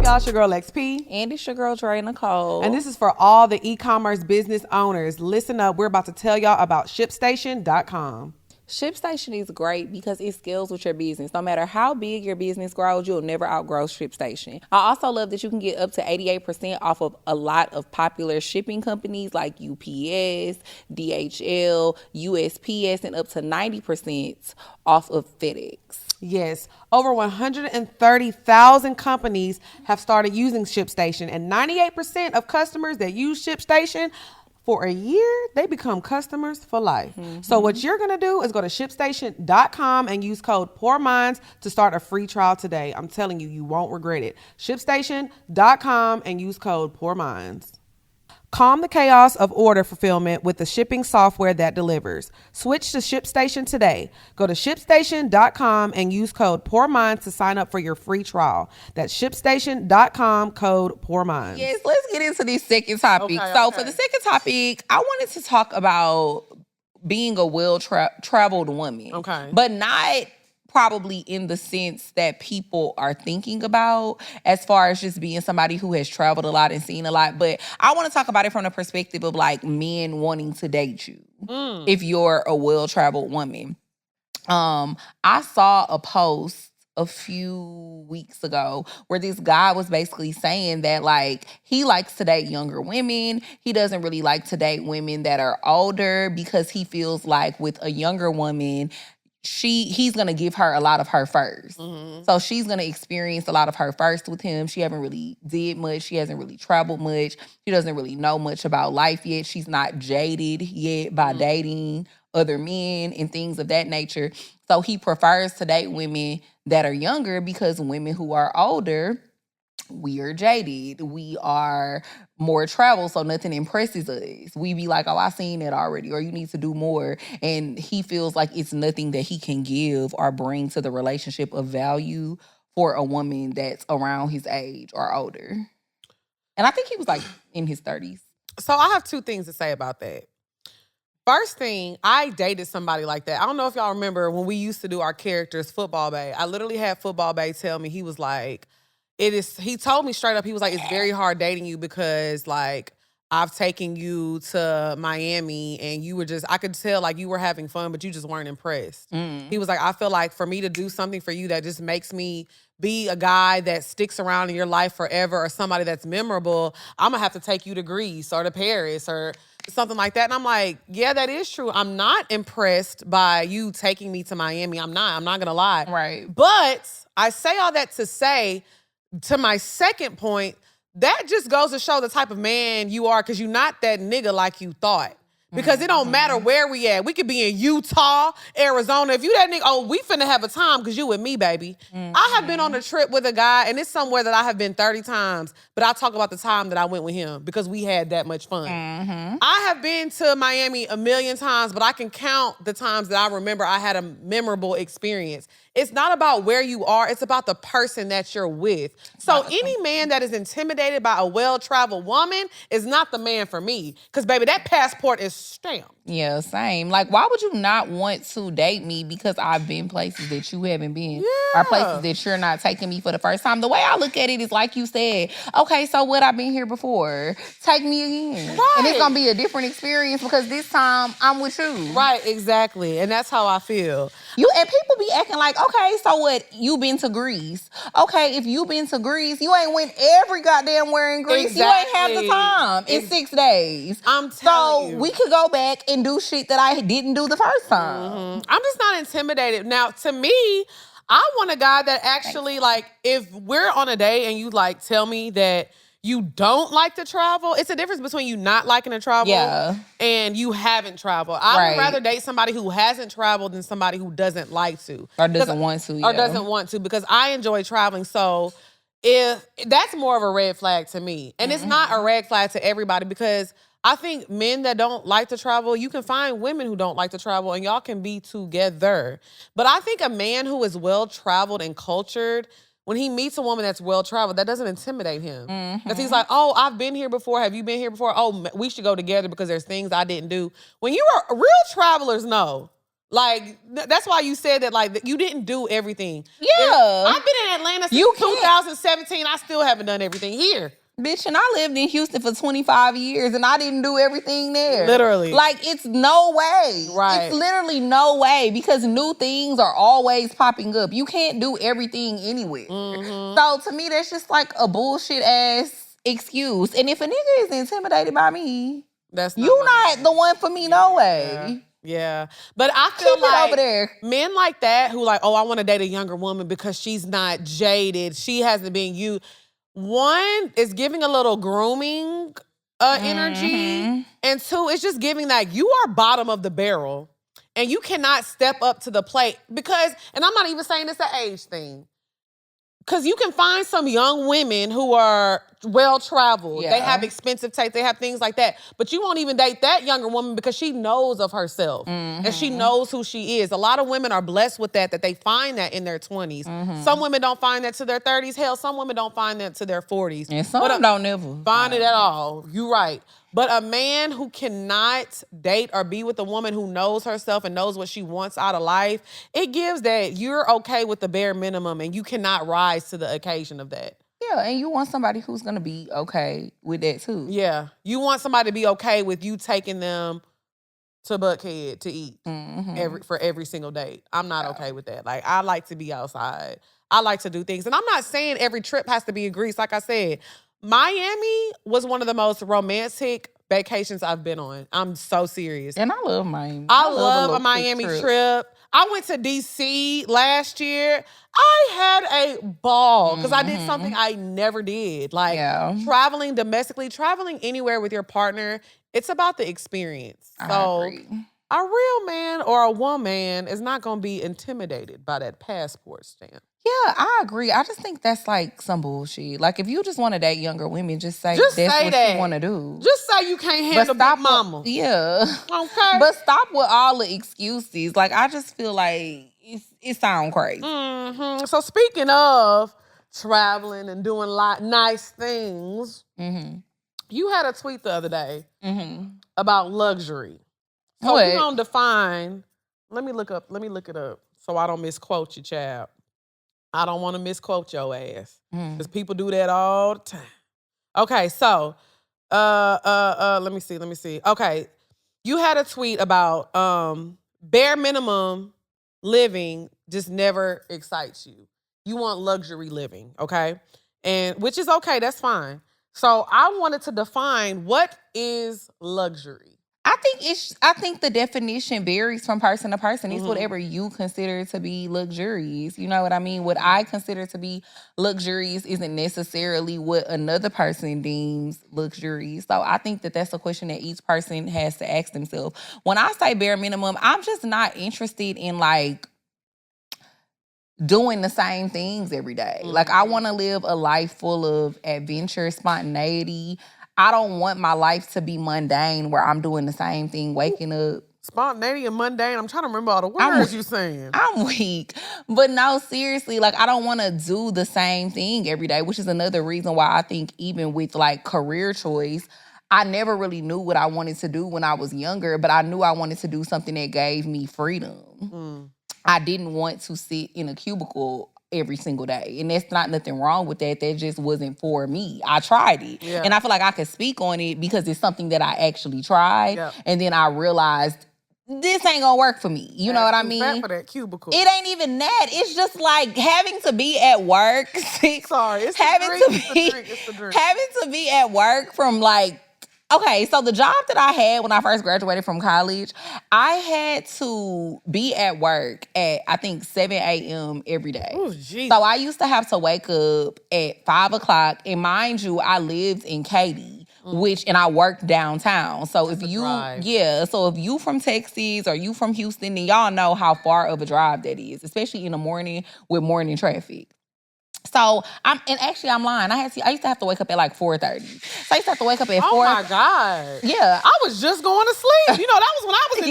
Y'all, it's your girl Lex P. And it's your girl Dre Nicole. And this is for all the e-commerce business owners. Listen up, we're about to tell y'all about ShipStation.com. ShipStation is great because it scales with your business. No matter how big your business grows, you'll never outgrow ShipStation. I also love that you can get up to 88% off of a lot of popular shipping companies like UPS, DHL, USPS, and up to 90% off of FedEx. Yes, over 130,000 companies have started using ShipStation, and 98% of customers that use ShipStation for a year, they become customers for life. So what you're going to do is go to shipstation.com and use code POORMINDS to start a free trial today. I'm telling you, you won't regret it. Shipstation.com and use code POORMINDS. Calm the chaos of order fulfillment with the shipping software that delivers. Switch to ShipStation today. Go to shipstation.com and use code POORMINDS to sign up for your free trial. That's shipstation.com, code POORMINDS. Yes, let's get into this second topic. For the second topic, I wanted to talk about being a well-traveled woman. Okay. But not probably in the sense that people are thinking about as far as just being somebody who has traveled a lot and seen a lot. But I want to talk about it from the perspective of like men wanting to date you if you're a well-traveled woman. I saw a post a few weeks ago where this guy was basically saying that like he likes to date younger women. He doesn't really like to date women that are older because he feels like with a younger woman, he's gonna give her a lot of her first. So she's gonna experience a lot of her first with him. She haven't really did much. She hasn't really traveled much. She doesn't really know much about life yet. She's not jaded yet by dating other men and things of that nature. So he prefers to date women that are younger because women who are older, we are jaded. We are more travel, so nothing impresses us. We be like, oh, I seen it already, or you need to do more. And he feels like it's nothing that he can give or bring to the relationship of value for a woman that's around his age or older. And I think he was like in his 30s. So I have two things to say about that. First thing, I dated somebody like that. I don't know if y'all remember when we used to do our characters, Football Bay. I literally had Football Bay tell me, he was like, he told me straight up, he was like, it's very hard dating you because like I've taken you to Miami and you were just, I could tell like you were having fun, but you just weren't impressed. He was like, I feel like for me to do something for you that just makes me be a guy that sticks around in your life forever or somebody that's memorable, I'm gonna have to take you to Greece or to Paris or something like that. And I'm like, yeah, that is true. I'm not impressed by you taking me to Miami. I'm not gonna lie. Right. But I say all that to say, to my second point, that just goes to show the type of man you are because you're not that nigga like you thought. Because it don't matter where we at. We could be in Utah, Arizona. If you that nigga, oh, we finna have a time because you with me, baby. I have been on a trip with a guy, and it's somewhere that I have been 30 times, but I talk about the time that I went with him because we had that much fun. I have been to Miami a million times, but I can count the times that I remember I had a memorable experience. It's not about where you are. It's about the person that you're with. So any man that is intimidated by a well-traveled woman is not the man for me. Because, baby, that passport is stamped. Yeah, same. Like, why would you not want to date me because I've been places that you haven't been? Or places that you're not taking me for the first time? The way I look at it is like you said, okay, so what, I've been here before. Take me again. Right. And it's going to be a different experience because this time I'm with you. Right, exactly. And that's how I feel. And people be acting like, okay, so what, you been to Greece. Okay, if you been to Greece, you ain't went every goddamn where in Greece. Exactly. You ain't have the time in 6 days. I'm telling you. So we could go back and do shit that I didn't do the first time. I'm just not intimidated. Now, to me, I want a guy that actually, like, if we're on a date and you, like, tell me that you don't like to travel, it's a difference between you not liking to travel and you haven't traveled. I would rather date somebody who hasn't traveled than somebody who doesn't like to. Or doesn't want to. Or doesn't want to, because I enjoy traveling. So if that's more of a red flag to me. And it's not a red flag to everybody because I think men that don't like to travel, you can find women who don't like to travel and y'all can be together. But I think a man who is well-traveled and cultured, when he meets a woman that's well-traveled, that doesn't intimidate him. Because he's like, oh, I've been here before. Have you been here before? Oh, we should go together because there's things I didn't do. When you are, real travelers know. Like, that's why you said that, like, you didn't do everything. Yeah. I've been in Atlanta since 2017. I still haven't done everything here. Bitch, and I lived in Houston for 25 years and I didn't do everything there. Literally. Like, it's no way. Right. It's literally no way because new things are always popping up. You can't do everything anywhere. So to me, that's just like a bullshit ass excuse. And if a nigga is intimidated by me, that's you not the one for me, no way. Yeah. But I feel Keep it like over there. men like that who like, oh, I want to date a younger woman because she's not jaded. She hasn't been you. One is giving a little grooming energy. And two, it's just giving that you are bottom of the barrel and you cannot step up to the plate because, and I'm not even saying it's an age thing. Because you can find some young women who are well-traveled. Yeah. They have expensive taste. They have things like that. But you won't even date that younger woman because she knows of herself. And she knows who she is. A lot of women are blessed with that they find that in their 20s. Some women don't find that to their 30s. Hell, some women don't find that to their 40s. And some don't ever find it at all. You're right. But a man who cannot date or be with a woman who knows herself and knows what she wants out of life, it gives that you're okay with the bare minimum and you cannot rise to the occasion of that. Yeah, and you want somebody who's going to be okay with that too. Yeah. You want somebody to be okay with you taking them to Buckhead to eat for every single date. I'm not okay with that. Like, I like to be outside. I like to do things. And I'm not saying every trip has to be in Greece. Like I said, Miami was one of the most romantic vacations I've been on. I'm so serious. And I love Miami. I love a Miami trip. I went to D.C. last year. I had a ball because I did something I never did. Like traveling domestically, traveling anywhere with your partner, it's about the experience. So a real man or a woman is not going to be intimidated by that passport stamp. Yeah, I agree. I just think that's like some bullshit. Like, if you just want to date younger women, just say just that's say what that. you want to do. Just say you can't handle big mama. Yeah. Okay. But stop with all the excuses. Like, I just feel like it sounds crazy. So speaking of traveling and doing nice things, you had a tweet the other day about luxury. So we're gonna define. Let me look it up so I don't misquote you, child. I don't want to misquote your ass because people do that all the time. Okay, so let me see. Okay, you had a tweet about bare minimum living just never excites you. You want luxury living, okay? And which is okay, that's fine. So I wanted to define what is luxury. I think the definition varies from person to person. It's whatever you consider to be luxurious. You know what I mean? What I consider to be luxurious isn't necessarily what another person deems luxurious. So I think that that's a question that each person has to ask themselves. When I say bare minimum, I'm just not interested in like doing the same things every day. Like, I want to live a life full of adventure, spontaneity. I don't want my life to be mundane where I'm doing the same thing, waking up. Spontaneity and mundane. I'm trying to remember all the words you're saying. I'm weak. But no, seriously, like, I don't want to do the same thing every day, which is another reason why I think even with like career choice, I never really knew what I wanted to do when I was younger, but I knew I wanted to do something that gave me freedom. I didn't want to sit in a cubicle every single day. And that's not nothing wrong with that. That just wasn't for me. I tried it. Yeah. And I feel like I could speak on it because it's something that I actually tried. Yeah. And then I realized this ain't gonna work for me. You know what I mean? For that cubicle. It ain't even that. It's just like having to be at work. Sorry, it's having to be at work from like, okay, so the job that I had when I first graduated from college, I had to be at work at, I think, 7 a.m. every day. Oh, geez. So I used to have to wake up at 5 o'clock. And mind you, I lived in Katy, and I worked downtown. So if you from Texas or you from Houston, then y'all know how far of a drive that is, especially in the morning with morning traffic. So I'm lying. I used to have to wake up at like 4:30. So I used to have to wake up at 4. Oh my God. Yeah. I was just going to sleep. You know, that was when I was in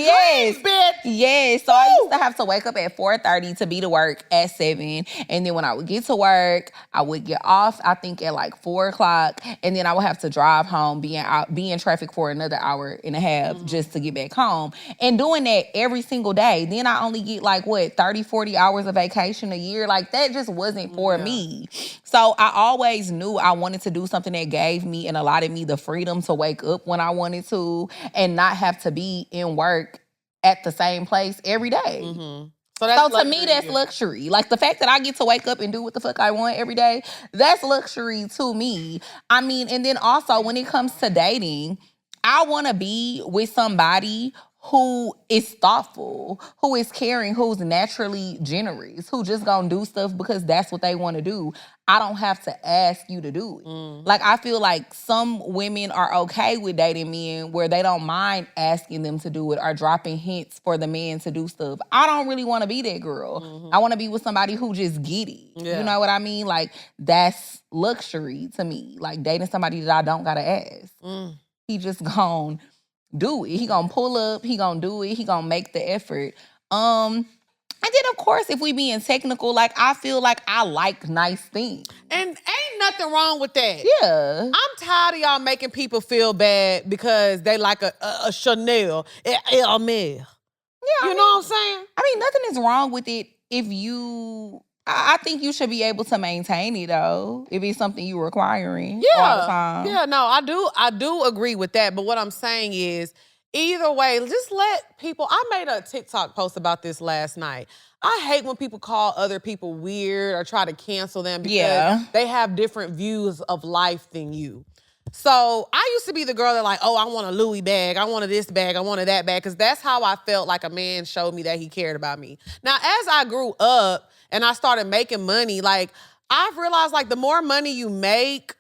dreams, bitch. Yeah. So I used to have to wake up at 4:30 to be to work at 7. And then when I would get to work, I would get off, I think, at like 4 o'clock. And then I would have to drive home, be in traffic for another hour and a half just to get back home. And doing that every single day. Then I only get like, 30, 40 hours of vacation a year. Like, that just wasn't for me. So I always knew I wanted to do something that gave me and allotted me the freedom to wake up when I wanted to and not have to be in work at the same place every day. So to me, that's luxury. Like, the fact that I get to wake up and do what the fuck I want every day, that's luxury to me. I mean, and then also when it comes to dating, I want to be with somebody who is thoughtful, who is caring, who's naturally generous, who just gonna do stuff because that's what they want to do. I don't have to ask you to do it. Like, I feel like some women are okay with dating men where they don't mind asking them to do it or dropping hints for the man to do stuff. I don't really want to be that girl. I want to be with somebody who just get it. You know what I mean? Like, that's luxury to me. Like, dating somebody that I don't gotta ask. He just gonna do it. He gonna pull up. He gonna do it. He gonna make the effort. And then, of course, if we being technical, like, I feel like I like nice things. And ain't nothing wrong with that. Yeah. I'm tired of y'all making people feel bad because they like a Chanel, a Mel. Yeah, you know what I'm saying? I mean, nothing is wrong with it if you... I think you should be able to maintain it, though, if it's something you're requiring all the time. Yeah, no, I do agree with that. But what I'm saying is, either way, just let people... I made a TikTok post about this last night. I hate when people call other people weird or try to cancel them because they have different views of life than you. So I used to be the girl that like, oh, I want a Louis bag, I wanted this bag, I wanted that bag, because that's how I felt like a man showed me that he cared about me. Now, as I grew up and I started making money, like, I've realized, like, the more money you make,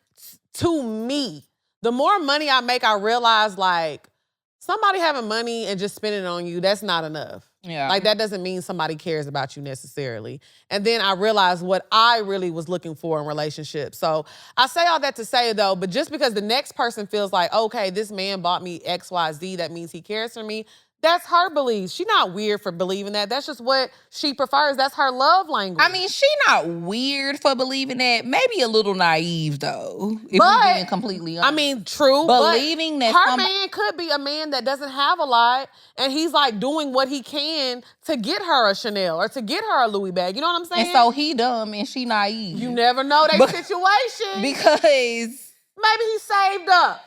to me, the more money I make, I realize, like, somebody having money and just spending it on you, that's not enough. Yeah. Like, that doesn't mean somebody cares about you necessarily. And then I realized what I really was looking for in relationships. So I say all that to say, though, but just because the next person feels like, okay, this man bought me X, Y, Z, that means he cares for me, that's her belief. She's not weird for believing that. That's just what she prefers. That's her love language. I mean, she not weird for believing that. Maybe a little naive, though, if we're being completely honest. I mean, true. Believing that her man could be a man that doesn't have a lot, and he's like doing what he can to get her a Chanel or to get her a Louis bag. You know what I'm saying? And so he dumb and she naive. You never know their situation. Because maybe he saved up.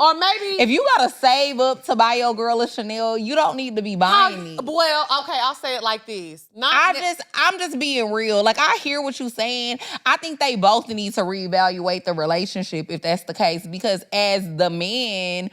Or maybe... If you gotta save up to buy your girl a Chanel, you don't need to be buying it. Well, okay, I'll say it like this. I'm just being real. Like, I hear what you're saying. I think they both need to reevaluate the relationship if that's the case. Because as the man,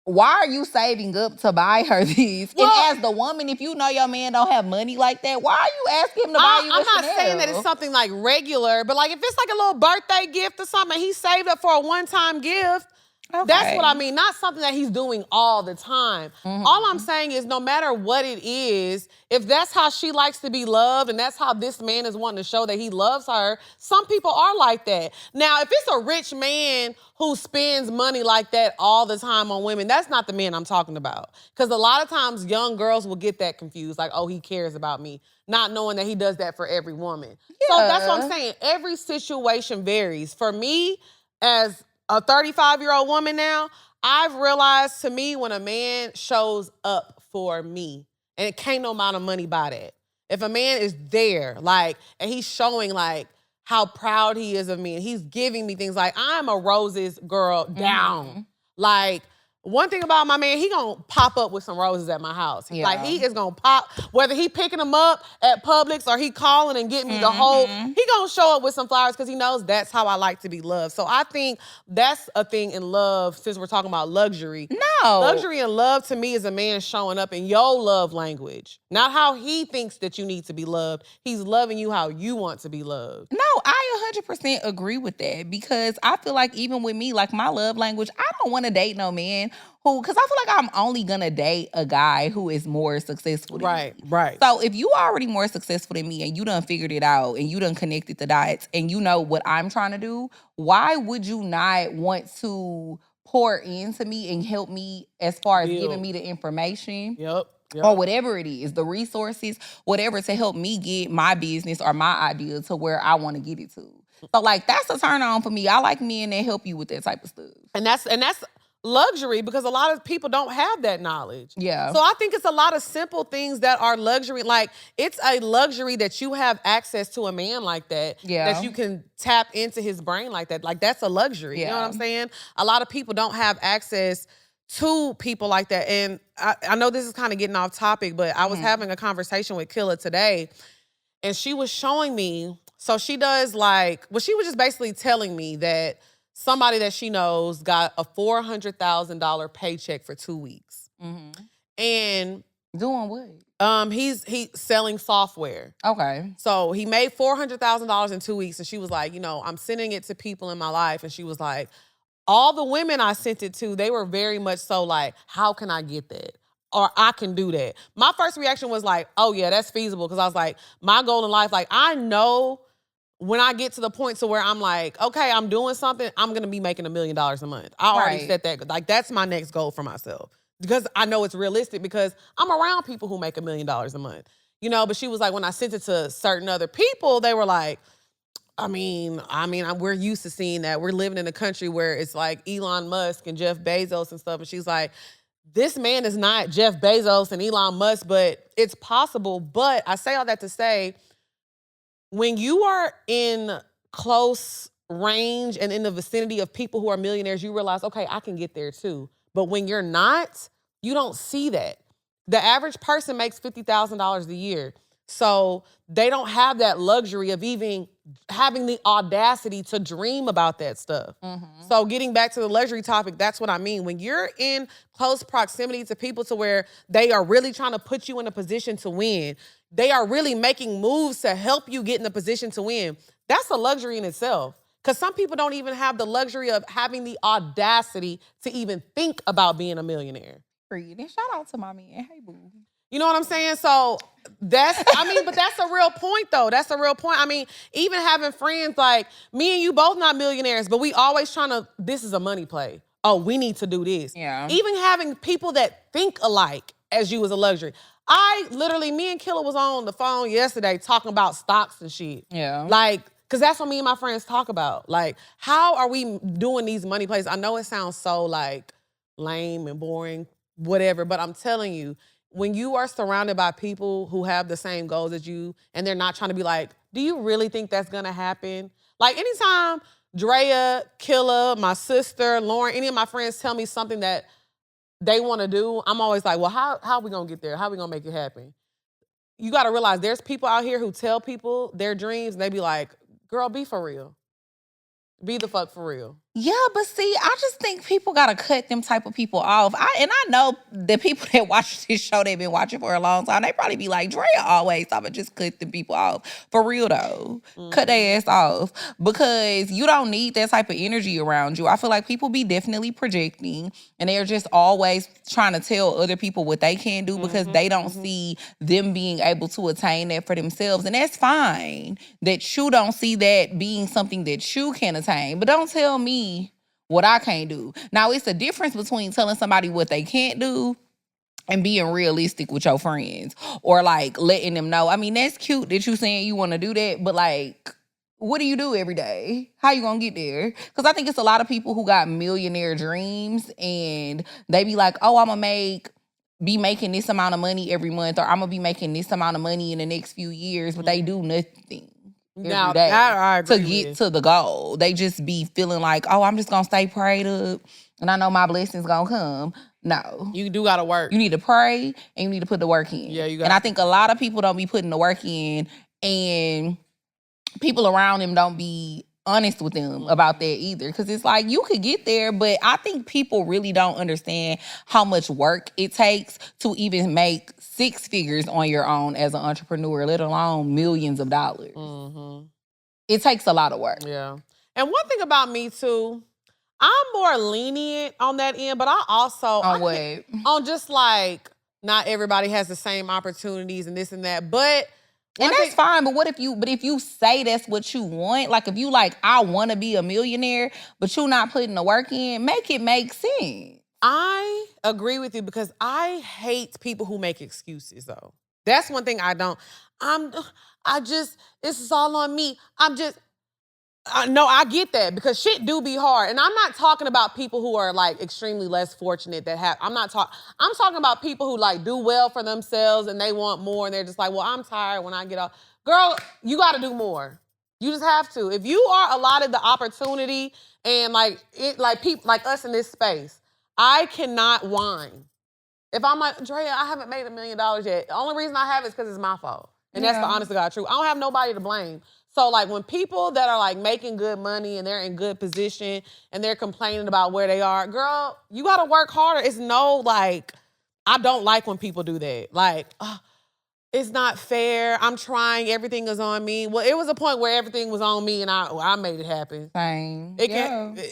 why are you saving up to buy her these? Well, and as the woman, if you know your man don't have money like that, why are you asking him to buy you a Chanel? I'm not saying that it's something like regular, but like if it's like a little birthday gift or something, he saved up for a one-time gift, okay. That's what I mean. Not something that he's doing all the time. All I'm saying is no matter what it is, if that's how she likes to be loved and that's how this man is wanting to show that he loves her, some people are like that. Now, if it's a rich man who spends money like that all the time on women, that's not the man I'm talking about. Because a lot of times young girls will get that confused, like, oh, he cares about me, not knowing that he does that for every woman. Yeah. So that's what I'm saying. Every situation varies. For me, as a 35-year-old woman now, I've realized, to me, when a man shows up for me, and it can't no amount of money buy that. If a man is there, like, and he's showing, like, how proud he is of me, and he's giving me things like, I'm a roses girl down. Like, one thing about my man, he gonna pop up with some roses at my house. Yeah. Like, he is gonna pop, whether he picking them up at Publix or he calling and getting me the whole, he gonna show up with some flowers because he knows that's how I like to be loved. So I think that's a thing in love, since we're talking about luxury. No. Luxury and love to me is a man showing up in your love language. Not how he thinks that you need to be loved. He's loving you how you want to be loved. No, I 100% agree with that, because I feel like even with me, like, my love language, I don't want to date no man because I feel like I'm only gonna date a guy who is more successful than me. Right. So if you already more successful than me and you done figured it out and you done connected the dots and you know what I'm trying to do, why would you not want to pour into me and help me as far as giving me the information? Yep. or whatever it is, the resources, whatever, to help me get my business or my idea to where I want to get it to. So like that's a turn on for me. I like men that help you with that type of stuff. And that's luxury, because a lot of people don't have that knowledge. Yeah. So I think it's a lot of simple things that are luxury. Like, it's a luxury that you have access to a man like that. Yeah. That you can tap into his brain like that. Like, that's a luxury. Yeah. You know what I'm saying? A lot of people don't have access to people like that. And I know this is kind of getting off topic, but I was having a conversation with Killa today, and she was showing me, so she does like, well, she was just basically telling me that somebody that she knows got a $400,000 paycheck for 2 weeks. And doing what? He's selling software. Okay. So he made $400,000 in 2 weeks, and she was like, I'm sending it to people in my life. And she was like, all the women I sent it to, they were very much so like, how can I get that? Or I can do that. My first reaction was like, oh yeah, that's feasible. Because I was like, my goal in life, like, I know when I get to the point to where I'm like, okay, I'm doing something, I'm going to be making $1 million a month. I already set that. Like, that's my next goal for myself. Because I know it's realistic, because I'm around people who make $1 million a month. But she was like, when I sent it to certain other people, they were like, we're used to seeing that. We're living in a country where it's like Elon Musk and Jeff Bezos and stuff. And she's like, this man is not Jeff Bezos and Elon Musk, but it's possible. But I say all that to say, when you are in close range and in the vicinity of people who are millionaires, you realize, okay, I can get there too. But when you're not, you don't see that. The average person makes $50,000 a year. So they don't have that luxury of even having the audacity to dream about that stuff. So getting back to the luxury topic, that's what I mean. When you're in close proximity to people to where they are really trying to put you in a position to win, they are really making moves to help you get in a position to win, that's a luxury in itself. Because some people don't even have the luxury of having the audacity to even think about being a millionaire. And shout out to my man. Hey, boo. You know what I'm saying? So but that's a real point, though. That's a real point. I mean, even having friends, like, me and you both not millionaires, but we always trying to, this is a money play. Oh, we need to do this. Yeah. Even having people that think alike as you is a luxury. Me and Killa was on the phone yesterday talking about stocks and shit. Yeah. Like, because that's what me and my friends talk about. Like, how are we doing these money plays? I know it sounds so, like, lame and boring, whatever, but I'm telling you, when you are surrounded by people who have the same goals as you, and they're not trying to be like, do you really think that's gonna happen? Like, anytime Drea, Killa, my sister, Lauren, any of my friends tell me something that they wanna do, I'm always like, well, how are we gonna get there? How are we gonna make it happen? You gotta realize there's people out here who tell people their dreams, and they be like, girl, be for real. Be the fuck for real. Yeah, but see, I just think people gotta cut them type of people off. I know the people that watch this show, they've been watching for a long time. They probably be like, Drea always, I'ma just cut them people off. For real though, cut their ass off, because you don't need that type of energy around you. I feel like people be definitely projecting, and they're just always trying to tell other people what they can do because they don't see them being able to attain that for themselves, and that's fine. That you don't see that being something that you can attain, but don't tell me what I can't do. Now, it's a difference between telling somebody what they can't do and being realistic with your friends, or like letting them know. I mean, that's cute that you saying you want to do that, but like, what do you do every day? How you gonna get there? Because I think it's a lot of people who got millionaire dreams, and they be like, oh, I'm gonna be making this amount of money every month, or I'm gonna be making this amount of money in the next few years, but they do nothing. Now, that I agree to get to the goal. They just be feeling like, oh, I'm just gonna stay prayed up and I know my blessings gonna come. No. You do gotta work. You need to pray and you need to put the work in. Yeah, you got. And I think a lot of people don't be putting the work in, and people around them don't be honest with them about that either. Because it's like, you could get there, but I think people really don't understand how much work it takes to even make 6 figures on your own as an entrepreneur, let alone millions of dollars. It takes a lot of work. Yeah. And one thing about me too, I'm more lenient on that end, but I also on just like, not everybody has the same opportunities and this and that. But and that's fine, but if you say that's what you want, like if you like, I want to be a millionaire, but you not putting the work in, make it make sense. I agree with you because I hate people who make excuses though. That's one thing I don't. This is all on me. No, I get that because shit do be hard. And I'm not talking about people who are like extremely less fortunate I'm talking about people who like do well for themselves and they want more and they're just like, well, I'm tired when I get off. Girl, you got to do more. You just have to. If you are allotted the opportunity and people like us in this space, I cannot whine. If I'm like, Drea, I haven't made $1 million yet. The only reason I have it is because it's my fault. And that's the honest to God truth. I don't have nobody to blame. So like when people that are like making good money and they're in good position and they're complaining about where they are, girl, you gotta work harder. It's no like, I don't like when people do that. Like, it's not fair. I'm trying. Everything is on me. Well, it was a point where everything was on me and I made it happen. Same.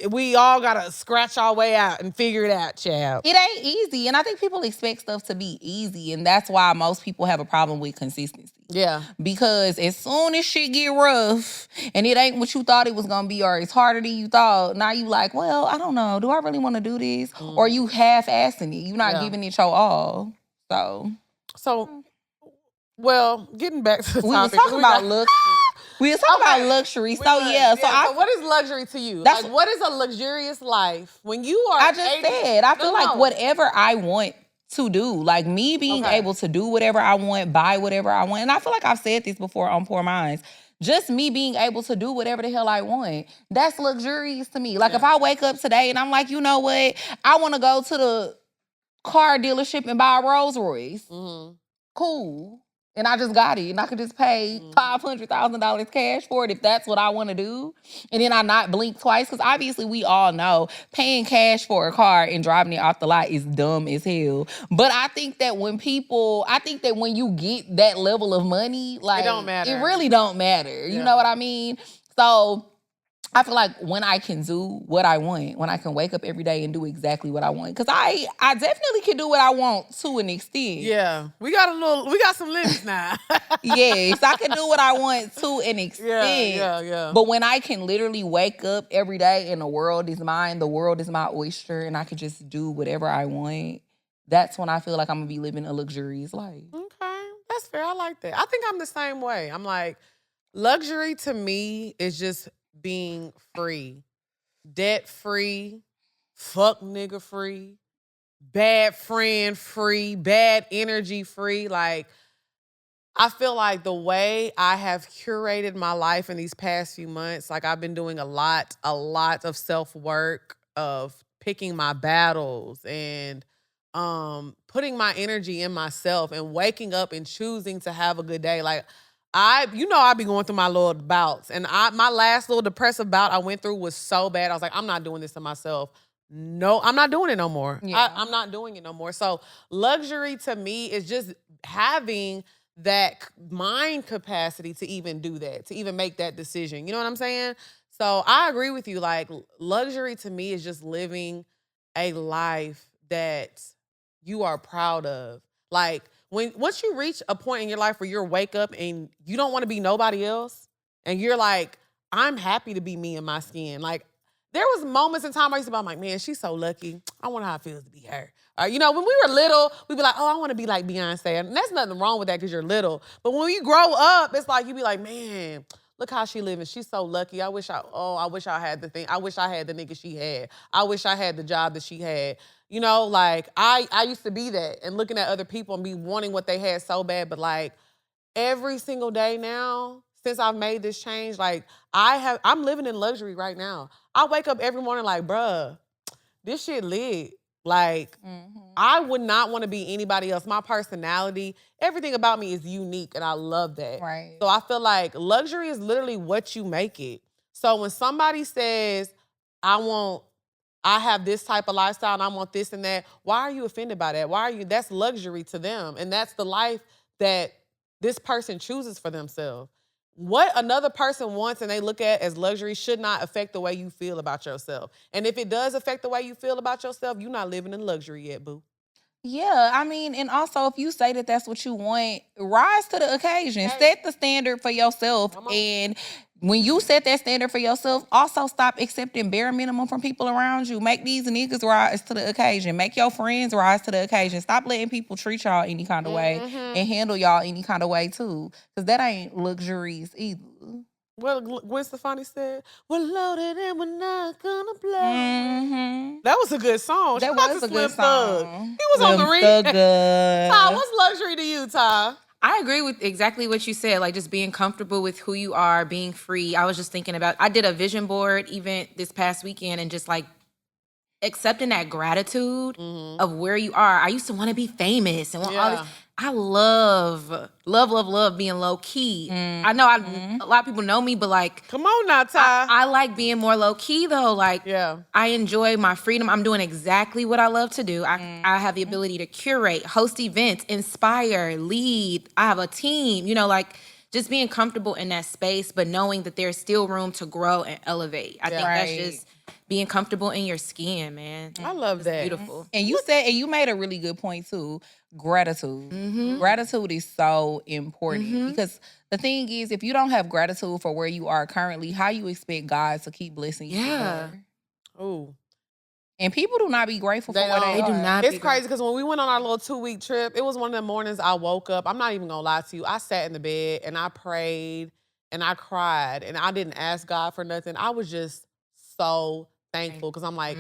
We all got to scratch our way out and figure it out, child. It ain't easy. And I think people expect stuff to be easy. And that's why most people have a problem with consistency. Yeah. Because as soon as shit get rough and it ain't what you thought it was going to be or it's harder than you thought, now you like, well, I don't know. Do I really want to do this? Or you half-assing it. You're not giving it your all. So... Well, getting back to the topic. We was talking about luxury. About luxury. So what is luxury to you? Like, what is a luxurious life when you are? I just said, I feel like whatever I want to do, like me being able to do whatever I want, buy whatever I want. And I feel like I've said this before on Poor Minds. Just me being able to do whatever the hell I want. That's luxurious to me. Like if I wake up today and I'm like, you know what? I want to go to the car dealership and buy a Rolls Royce. Mm-hmm. Cool. And I just got it. And I could just pay $500,000 cash for it if that's what I want to do. And then I not blink twice. Because obviously we all know paying cash for a car and driving it off the lot is dumb as hell. But I think that when you get that level of money, like, it don't matter. It really don't matter. You know what I mean? So I feel like when I can do what I want, when I can wake up every day and do exactly what I want, because I definitely can do what I want to an extent. Yeah, we got some limits now. Yes, I can do what I want to an extent. Yeah. But when I can literally wake up every day and the world is mine, the world is my oyster, and I can just do whatever I want, that's when I feel like I'm gonna be living a luxurious life. Okay, that's fair. I like that. I think I'm the same way. I'm like, luxury to me is just being free, debt free, fuck nigga free, bad friend free, bad energy free. Like, I feel like the way I have curated my life in these past few months, like I've been doing a lot of self-work, of picking my battles and putting my energy in myself and waking up and choosing to have a good day. Like, I be going through my little bouts. And my last little depressive bout I went through was so bad. I was like, I'm not doing this to myself. No, I'm not doing it no more. Yeah. I'm not doing it no more. So luxury to me is just having that mind capacity to even do that, to even make that decision. You know what I'm saying? So I agree with you. Like, luxury to me is just living a life that you are proud of. Like, once you reach a point in your life where you wake up and you don't want to be nobody else, and you're like, I'm happy to be me in my skin. Like, there was moments in time I used to be, I'm like, man, she's so lucky. I wonder how it feels to be her. When we were little, we'd be like, oh, I want to be like Beyonce. And there's nothing wrong with that because you're little. But when you grow up, it's like, you be like, man, look how she living. She's so lucky. I wish I had the thing. I wish I had the nigga she had. I wish I had the job that she had. Like, I used to be that and looking at other people and be wanting what they had so bad. But like, every single day now, since I've made this change, like, I'm living in luxury right now. I wake up every morning like, bruh, this shit lit. Like, I would not want to be anybody else. My personality, everything about me is unique, and I love that. Right. So I feel like luxury is literally what you make it. So when somebody says, I have this type of lifestyle and I want this and that, why are you offended by that? That's luxury to them. And that's the life that this person chooses for themselves. What another person wants and they look at as luxury should not affect the way you feel about yourself. And if it does affect the way you feel about yourself, you're not living in luxury yet, boo. Yeah, I mean, and also if you say that that's what you want, rise to the occasion. Set the standard for yourself and when you set that standard for yourself, also stop accepting bare minimum from people around you. Make these niggas rise to the occasion. Make your friends rise to the occasion. Stop letting people treat y'all any kind of way and handle y'all any kind of way too. Because that ain't luxurious either. Well, Gwen Stefani said, "We're loaded and we're not gonna blow." Mm-hmm. That was a good song. That Shout out was to a Slim good Thug. song. He was on the Slim read. Thug. Ty, what's luxury to you, Ty? I agree with exactly what you said, like just being comfortable with who you are, being free. I was just thinking about, I did a vision board event this past weekend and just like accepting that gratitude of where you are. I used to want to be famous and want all this. I love being low key. I know a lot of people know me, but like, come on now, Ty. I like being more low key though. Like, I enjoy my freedom. I'm doing exactly what I love to do. I have the ability to curate, host events, inspire, lead. I have a team. You know, like just being comfortable in that space, but knowing that there's still room to grow and elevate. I think that's just being comfortable in your skin, man. I love that. Beautiful. And you said, and you made a really good point too. Gratitude. Gratitude is so important because the thing is, if you don't have gratitude for where you are currently, how you expect God to keep blessing you? Oh. And people do not be grateful for what they do are. not. It's crazy because when we went on our little 2-week trip, it was one of the mornings I woke up. I'm not even gonna lie to you. I sat in the bed and I prayed and I cried and I didn't ask God for nothing. I was just so thankful because I'm like,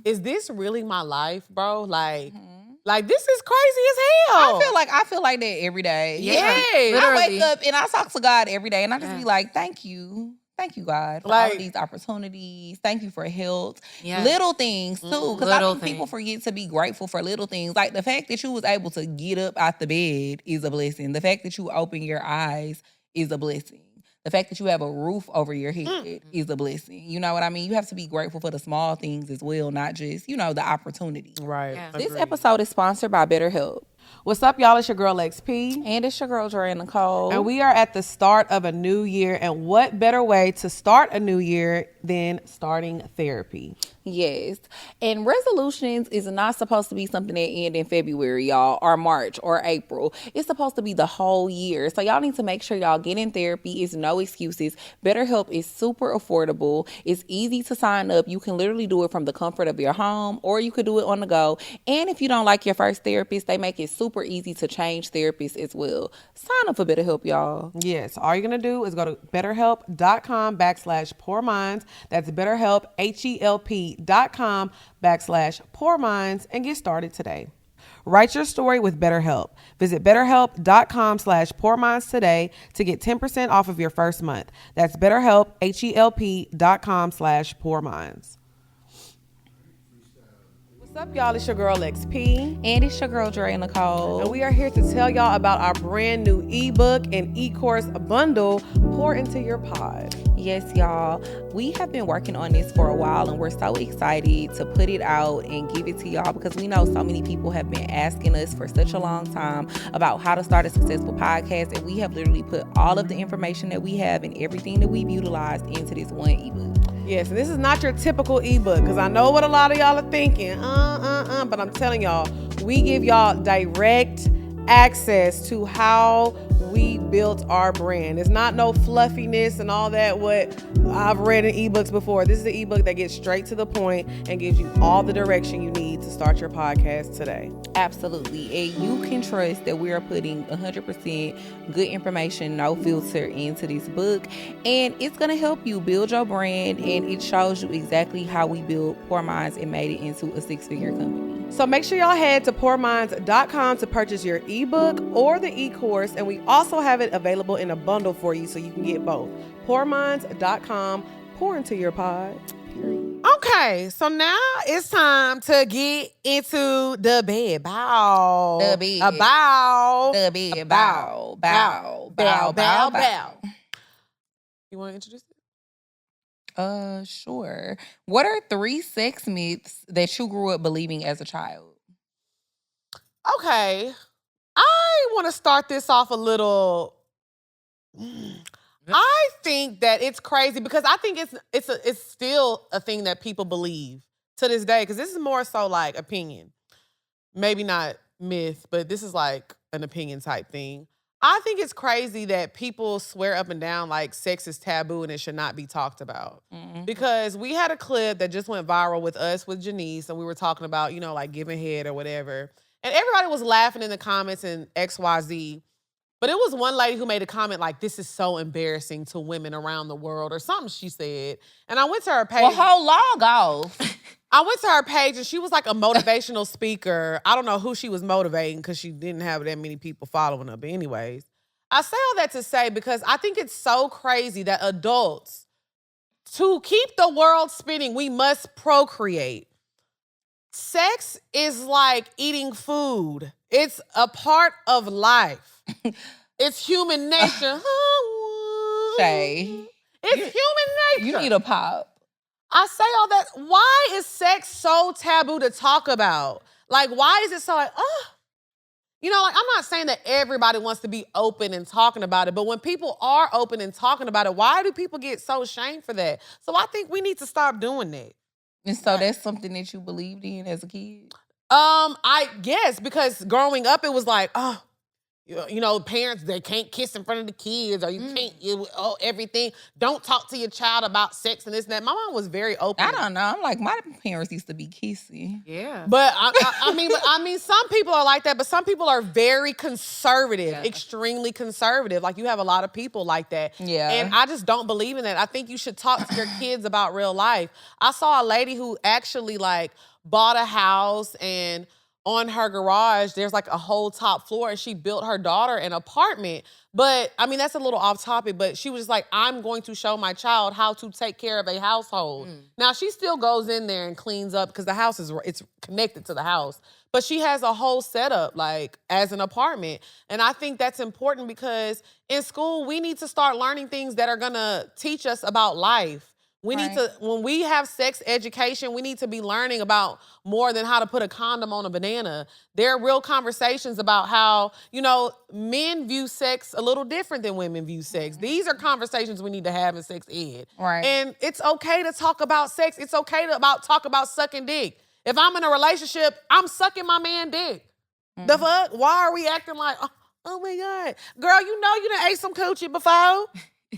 is this really my life, bro? Like this is crazy as hell. I feel like that every day. Yeah. I wake up and I talk to God every day and I just be like, thank you. Thank you, God, for all of these opportunities. Thank you for health. Little things, too. Because I think people forget to be grateful for little things. Like the fact that you was able to get up out the bed is a blessing. The fact that you open your eyes is a blessing. The fact that you have a roof over your head is a blessing. You know what I mean? You have to be grateful for the small things as well, not just, the opportunity. Right. Yeah. This episode is sponsored by BetterHelp. What's up, y'all? It's your girl, Lex P. And it's your girl, Dre and Nicole. And we are at the start of a new year. And what better way to start a new year than starting therapy? Yes. And resolutions is not supposed to be something that end in February, y'all, or March or April. It's supposed to be the whole year. So y'all need to make sure y'all get in therapy. It's no excuses. BetterHelp is super affordable. It's easy to sign up. You can literally do it from the comfort of your home or you could do it on the go. And if you don't like your first therapist, they make it super easy to change therapists as well. Sign up for BetterHelp, y'all. Yes. All you're going to do is go to betterhelp.com/poorminds. That's BetterHelp, HELP.com/poorminds and get started today. Write your story with BetterHelp. Visit betterhelp.com/poorminds today to get 10% off of your first month. That's BetterHelp, HELP.com/poorminds. What's up, y'all? It's your girl, Lex P. And it's your girl, Dre and Nicole. And we are here to tell y'all about our brand new ebook and e-course bundle, Pour Into Your Pod. Yes, y'all. We have been working on this for a while and we're so excited to put it out and give it to y'all because we know so many people have been asking us for such a long time about how to start a successful podcast, and we have literally put all of the information that we have and everything that we've utilized into this one ebook. Yes, and this is not your typical ebook because I know what a lot of y'all are thinking. But I'm telling y'all, we give y'all direct access to how we built our brand. It's not no fluffiness and all that what I've read in ebooks before. This is the ebook that gets straight to the point and gives you all the direction you need to start your podcast today. Absolutely. And you can trust that we are putting 100% good information, no filter into this book. And it's going to help you build your brand, and it shows you exactly how we built Poor Minds and made it into a 6-figure company. So make sure y'all head to poorminds.com to purchase your ebook or the e-course, and we also have it available in a bundle for you so you can get both. Poorminds.com, pour into your pod. Okay, so now it's time to get into the bed. Bow. The bed. A bow. The bed. Bow. Bow. Bow. Bow. Bow. You want to introduce it? Sure. What are 3 sex myths that you grew up believing as a child? Okay. I want to start this off a little. I think that it's crazy because I think it's still a thing that people believe to this day, because this is more so like opinion. Maybe not myth, but this is like an opinion type thing. I think it's crazy that people swear up and down like sex is taboo and it should not be talked about. Because we had a clip that just went viral with us with Janice, and we were talking about, like giving head or whatever. And everybody was laughing in the comments and XYZ. But it was one lady who made a comment like, this is so embarrassing to women around the world or something she said. And I went to her page. Well, whole log off. I went to her page and she was like a motivational speaker. I don't know who she was motivating because she didn't have that many people following her. But anyways, I say all that to say because I think it's so crazy that adults, to keep the world spinning, we must procreate. Sex is like eating food. It's a part of life. It's human nature. Shay. It's human nature. You need a pop. I say all that. Why is sex so taboo to talk about? Like, why is it so like, like, I'm not saying that everybody wants to be open and talking about it, but when people are open and talking about it, why do people get so ashamed for that? So I think we need to stop doing that. And so that's something that you believed in as a kid? I guess, because growing up, it was like, parents, they can't kiss in front of the kids, or you can't, everything. Don't talk to your child about sex and this and that. My mom was very open. I don't know. I'm like, my parents used to be kissy. Yeah. But I mean, some people are like that, but some people are very conservative, extremely conservative. Like, you have a lot of people like that. Yeah. And I just don't believe in that. I think you should talk to your kids about real life. I saw a lady who actually bought a house, and on her garage, there's a whole top floor, and she built her daughter an apartment. But I mean, that's a little off topic, but she was just like, I'm going to show my child how to take care of a household. Now, she still goes in there and cleans up because the house it's connected to the house. But she has a whole setup as an apartment. And I think that's important because in school, we need to start learning things that are gonna teach us about life. We need to, when we have sex education, we need to be learning about more than how to put a condom on a banana. There are real conversations about how, men view sex a little different than women view sex. These are conversations we need to have in sex ed. Right. And it's okay to talk about sex. It's okay to talk about sucking dick. If I'm in a relationship, I'm sucking my man dick. The fuck? Why are we acting like, oh my God. Girl, you done ate some coochie before.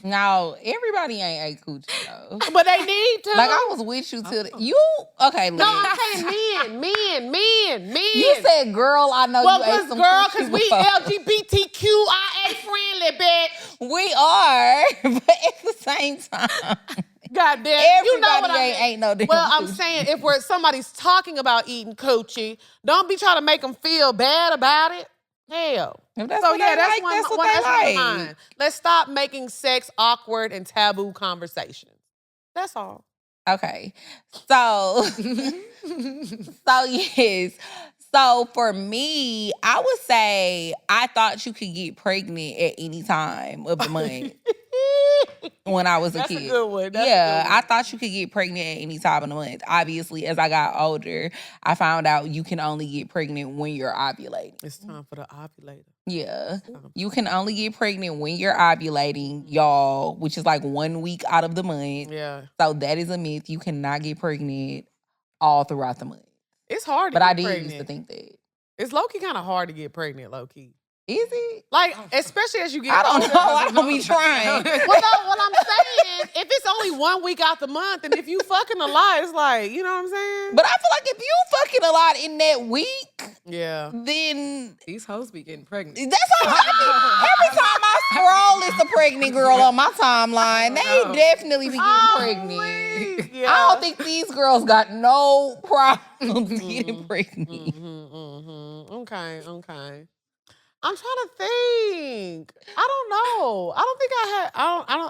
No, everybody ain't ate coochie though. But they need to. Like, I was with you till okay, no, I'm saying men. You said, girl, I know you ate some coochie because we before. LGBTQIA friendly, bitch. We are, but at the same time, God damn, everybody ain't no damn Well, I'm coochie. saying if somebody's talking about eating coochie, don't be trying to make them feel bad about it. Hell. That's So what yeah, they that's like, one. that's what That's they one like. line. Let's stop making sex awkward and taboo conversations. That's all. Okay. So, yes. So for me, I would say I thought you could get pregnant at any time of the month when I was a That's kid. a good one. That's a Yeah, good one. I thought you could get pregnant at any time of the month. Obviously, as I got older, I found out you can only get pregnant when you're ovulating. It's time for the ovulator. Yeah. You can only get pregnant when you're ovulating, y'all, which is 1 week out of the month. Yeah. So that is a myth. You cannot get pregnant all throughout the month. It's hard to But get I did pregnant. used to think that. It's low-key kind of hard to get pregnant, low-key. Is it? Especially as you get I don't older. know. I don't be trying. Well, no, what I'm saying, if it's only 1 week out the month, and if you fucking a lot, it's you know what I'm saying? But I feel like if you fucking a lot in that week, Yeah. then These hoes be getting pregnant. that's all every time I scroll, it's a pregnant girl on my timeline. They definitely be getting pregnant. Yeah. I don't think these girls got no problems getting pregnant. Okay. I'm trying to think. I don't know. I don't think I had.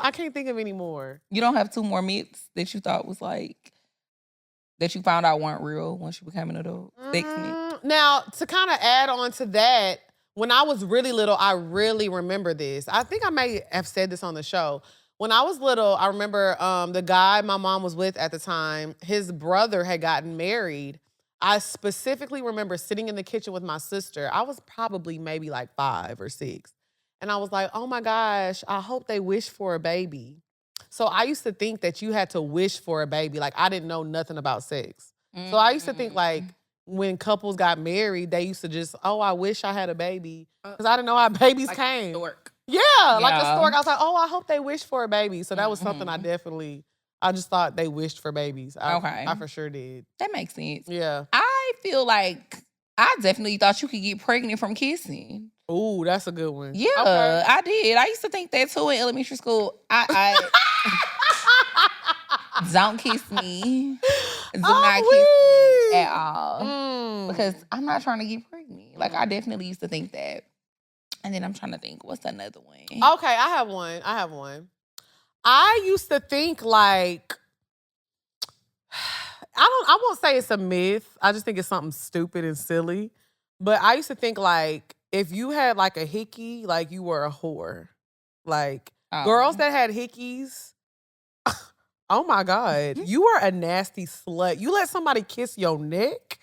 I can't think of any more. You don't have 2 more myths that you thought was that you found out weren't real once you became an adult? Sex myth. Now, to kind of add on to that, when I was really little, I really remember this. I think I may have said this on the show. When I was little, I remember the guy my mom was with at the time, his brother had gotten married. I specifically remember sitting in the kitchen with my sister. I was probably maybe 5 or 6. And I was like, oh my gosh, I hope they wish for a baby. So I used to think that you had to wish for a baby. I didn't know nothing about sex. So I used to think when couples got married, they used to just, I wish I had a baby. Because I didn't know how babies came. Stork. Yeah, like a stork. I was like, I hope they wish for a baby. So that was something I just thought they wished for babies. I for sure did. That makes sense. Yeah. I feel like I definitely thought you could get pregnant from kissing. Ooh, that's a good one. Yeah, okay. I did. I used to think that too in elementary school. I don't kiss me. Do not kiss me at all. Because I'm not trying to get pregnant. Like, I definitely used to think that. And then I'm trying to think, what's another one? Okay, I have one. I used to think like, I won't say it's a myth. I just think it's something stupid and silly. But I used to think like, if you had like a hickey, like you were a whore. Like girls that had hickeys, oh my God, you are a nasty slut. You let somebody kiss your neck?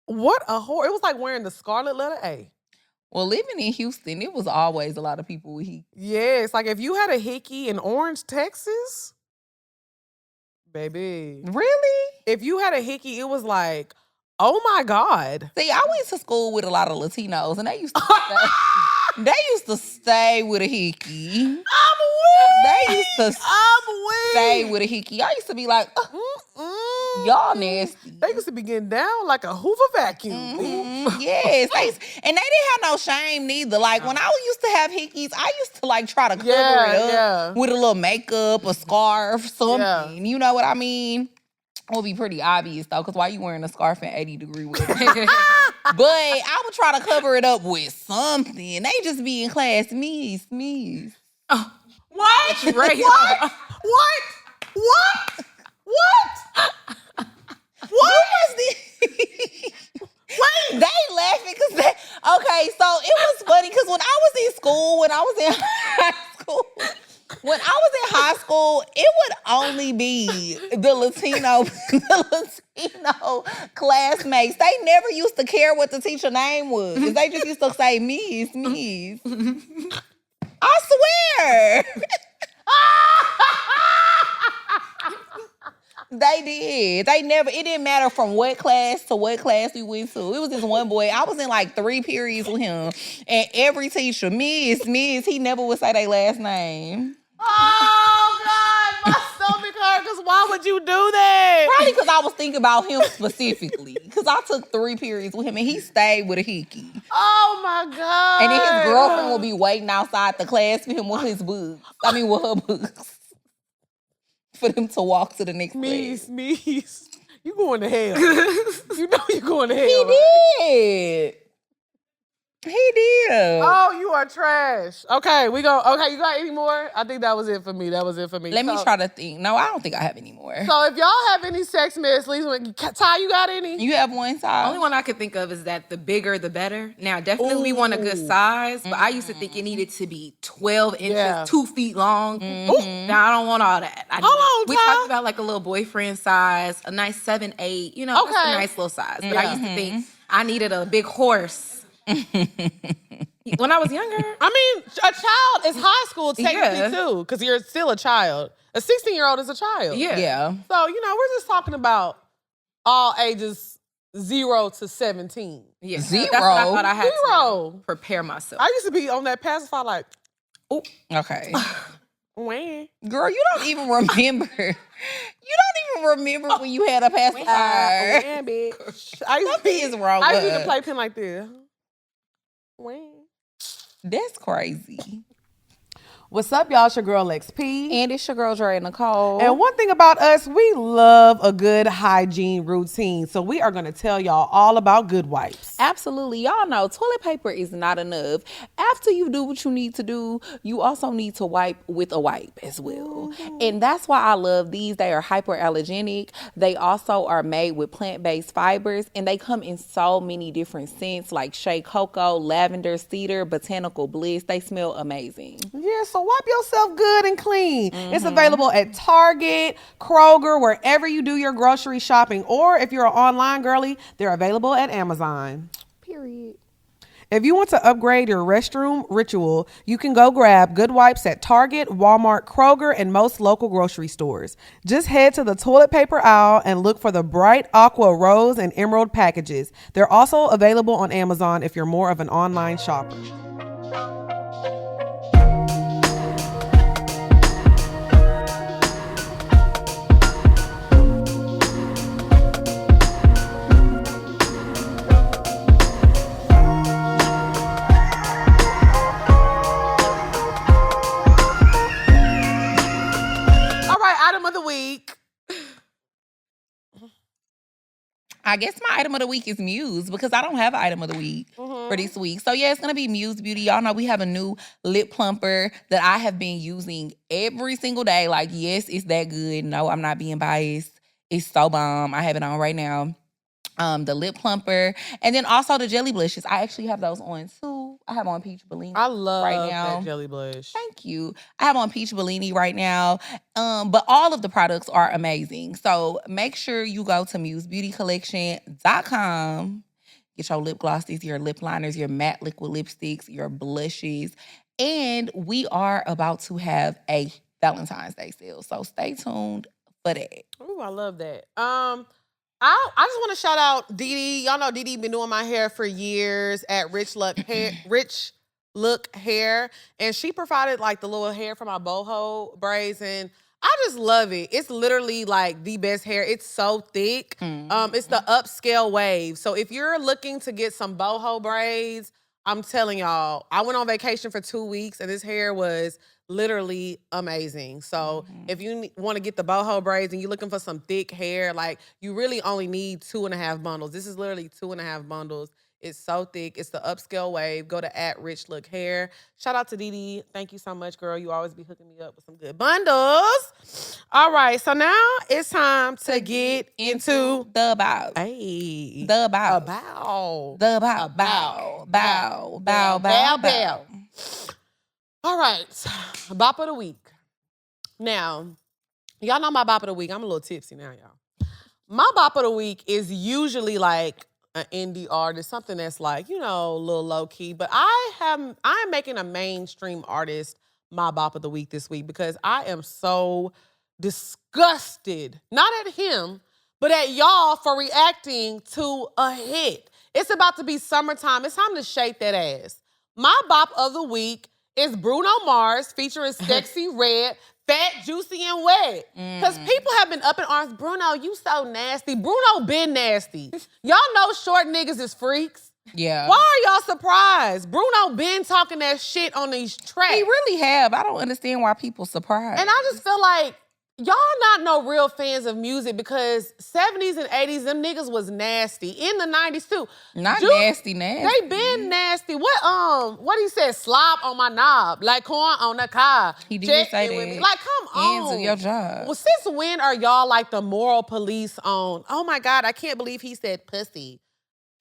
What a whore. It was like wearing the scarlet letter A. Well, living in Houston, it was always a lot of people with hickeys. Yes, like if you had a hickey in Orange, Texas, baby. Really? If you had a hickey, it was like, oh my God. See, I went to school with a lot of Latinos, and they used to stay with a hickey. I'm weak. They used to stay with a hickey. I used to be like, y'all nasty. They used to be getting down like a Hoover vacuum. Yes. And they didn't have no shame neither. Like when I used to have hickeys, I used to like try to cover it up with a little makeup, a scarf, something. Yeah. You know what I mean? It would be pretty obvious though, because why you wearing a scarf in 80-degree weather? But I would try to cover it up with something. They just be in class, Miss. Oh, what? What? Was this? Wait. They laughing because okay, so it was funny because when I was in high school, it would only be the Latino classmates. They never used to care what the teacher name was. They just used to say Miss. I swear. They did. It didn't matter from what class to what class we went to. It was this one boy. I was in like 3 periods with him. And every teacher, Miss, he never would say their last name. Oh, God. My stomach hurt, because why would you do that? Probably because I was thinking about him specifically. Because I took 3 periods with him, and he stayed with a hickey. Oh, my God. And then his girlfriend would be waiting outside the class for him with his books. With her books. For them to walk to the next place. Miss. You going to hell. You know you going to hell. He did. Oh, you are trash. Okay, you got any more? I think that was it for me. Let me try to think. No, I don't think I have any more. So if y'all have any sex myths, please, Ty, you got any? You have one, Ty? The only one I could think of is that the bigger, the better. Now, definitely we want a good size, but I used to think it needed to be 12 inches, 2 feet long. Now, I don't want all that. We talked about like a little boyfriend size, a nice 7'8", that's a nice little size. But I used to think I needed a big horse. When I was younger. I mean, a child is high school technically too, because you're still a child. A 16-year-old is a child. Yeah. So, we're just talking about all ages 0 to 17. Yeah. 0? That's what I thought I had to prepare myself. I used to be on that pacifier like, oh. Okay. When? Girl, you don't even remember. When you had a pacifier. Bitch. Something is wrong with I used to play pin like this. When? That's crazy. What's up, y'all? It's your girl, Lex P. And it's your girl, Dre Nicole. And one thing about us, we love a good hygiene routine. So we are going to tell y'all all about good wipes. Absolutely. Y'all know toilet paper is not enough. After you do what you need to do, you also need to wipe with a wipe as well. And that's why I love these. They are hyperallergenic. They also are made with plant-based fibers. And they come in so many different scents like shea cocoa, lavender, cedar, botanical bliss. They smell amazing. Yeah, so wipe yourself good and clean. It's available at Target, Kroger, wherever you do your grocery shopping. Or if you're an online girly, they're available at Amazon. Period. If you want to upgrade your restroom ritual, you can go grab good wipes at Target, Walmart, Kroger, and most local grocery stores. Just head to the toilet paper aisle and look for the bright aqua, rose, and emerald packages. They're also available on Amazon if you're more of an online shopper. Item of the week. I guess my item of the week is Muse because I don't have an item of the week for this week. So yeah, it's gonna be Muse Beauty. Y'all know we have a new lip plumper that I have been using every single day. Like, yes, it's that good. No, I'm not being biased. It's so bomb. I have it on right now. The lip plumper, and then also the jelly blushes. I actually have those on too. I have on Peach Bellini. I love right now. that jelly blush. Thank you. I have on Peach Bellini right now. But all of the products are amazing. So make sure you go to musebeautycollection.com. Get your lip glosses, your lip liners, your matte liquid lipsticks, your blushes. And we are about to have a Valentine's Day sale. So stay tuned for that. Ooh, I love that. I just want to shout out Dee Dee. Y'all know Dee Dee been doing my hair for years at Rich Look Hair. And she provided like the little hair for my boho braids. And I just love it. It's literally like the best hair. It's so thick. It's the upscale wave. So if you're looking to get some boho braids, I'm telling y'all, I went on vacation for 2 weeks and this hair was literally amazing. So if you want to get the boho braids and you're looking for some thick hair, like you really only need 2.5 bundles. This is literally 2.5 bundles. It's so thick. It's the upscale wave. Go to @RichLookHair. Shout out to Dee Dee. Thank you so much, girl. You always be hooking me up with some good bundles. All right. So now it's time to get into the about. Hey. The about. About. The about. Bow. Bow. Bow. Bow. Bow. All right. Bop of the week. Now, y'all know my bop of the week. I'm a little tipsy now, y'all. My bop of the week is usually like an indie artist, something that's like, you know, a little low key. But I'm making a mainstream artist my bop of the week this week because I am so disgusted, not at him, but at y'all for reacting to a hit. It's about to be summertime. It's time to shake that ass. My bop of the week is Bruno Mars featuring Sexy Red, Fat, Juicy, and Wet. Because people have been up in arms. Bruno, you so nasty. Bruno been nasty. Y'all know short niggas is freaks. Yeah. Why are y'all surprised? Bruno been talking that shit on these tracks. He really have. I don't understand why people surprised. And I just feel like y'all not no real fans of music because 70s and 80s, them niggas was nasty. In the 90s too. Not nasty. They been nasty. What he said, slop on my knob, like corn on the cob. He did say that. Like, come on. Do your job. Well, since when are y'all like the moral police on, oh my God, I can't believe he said pussy.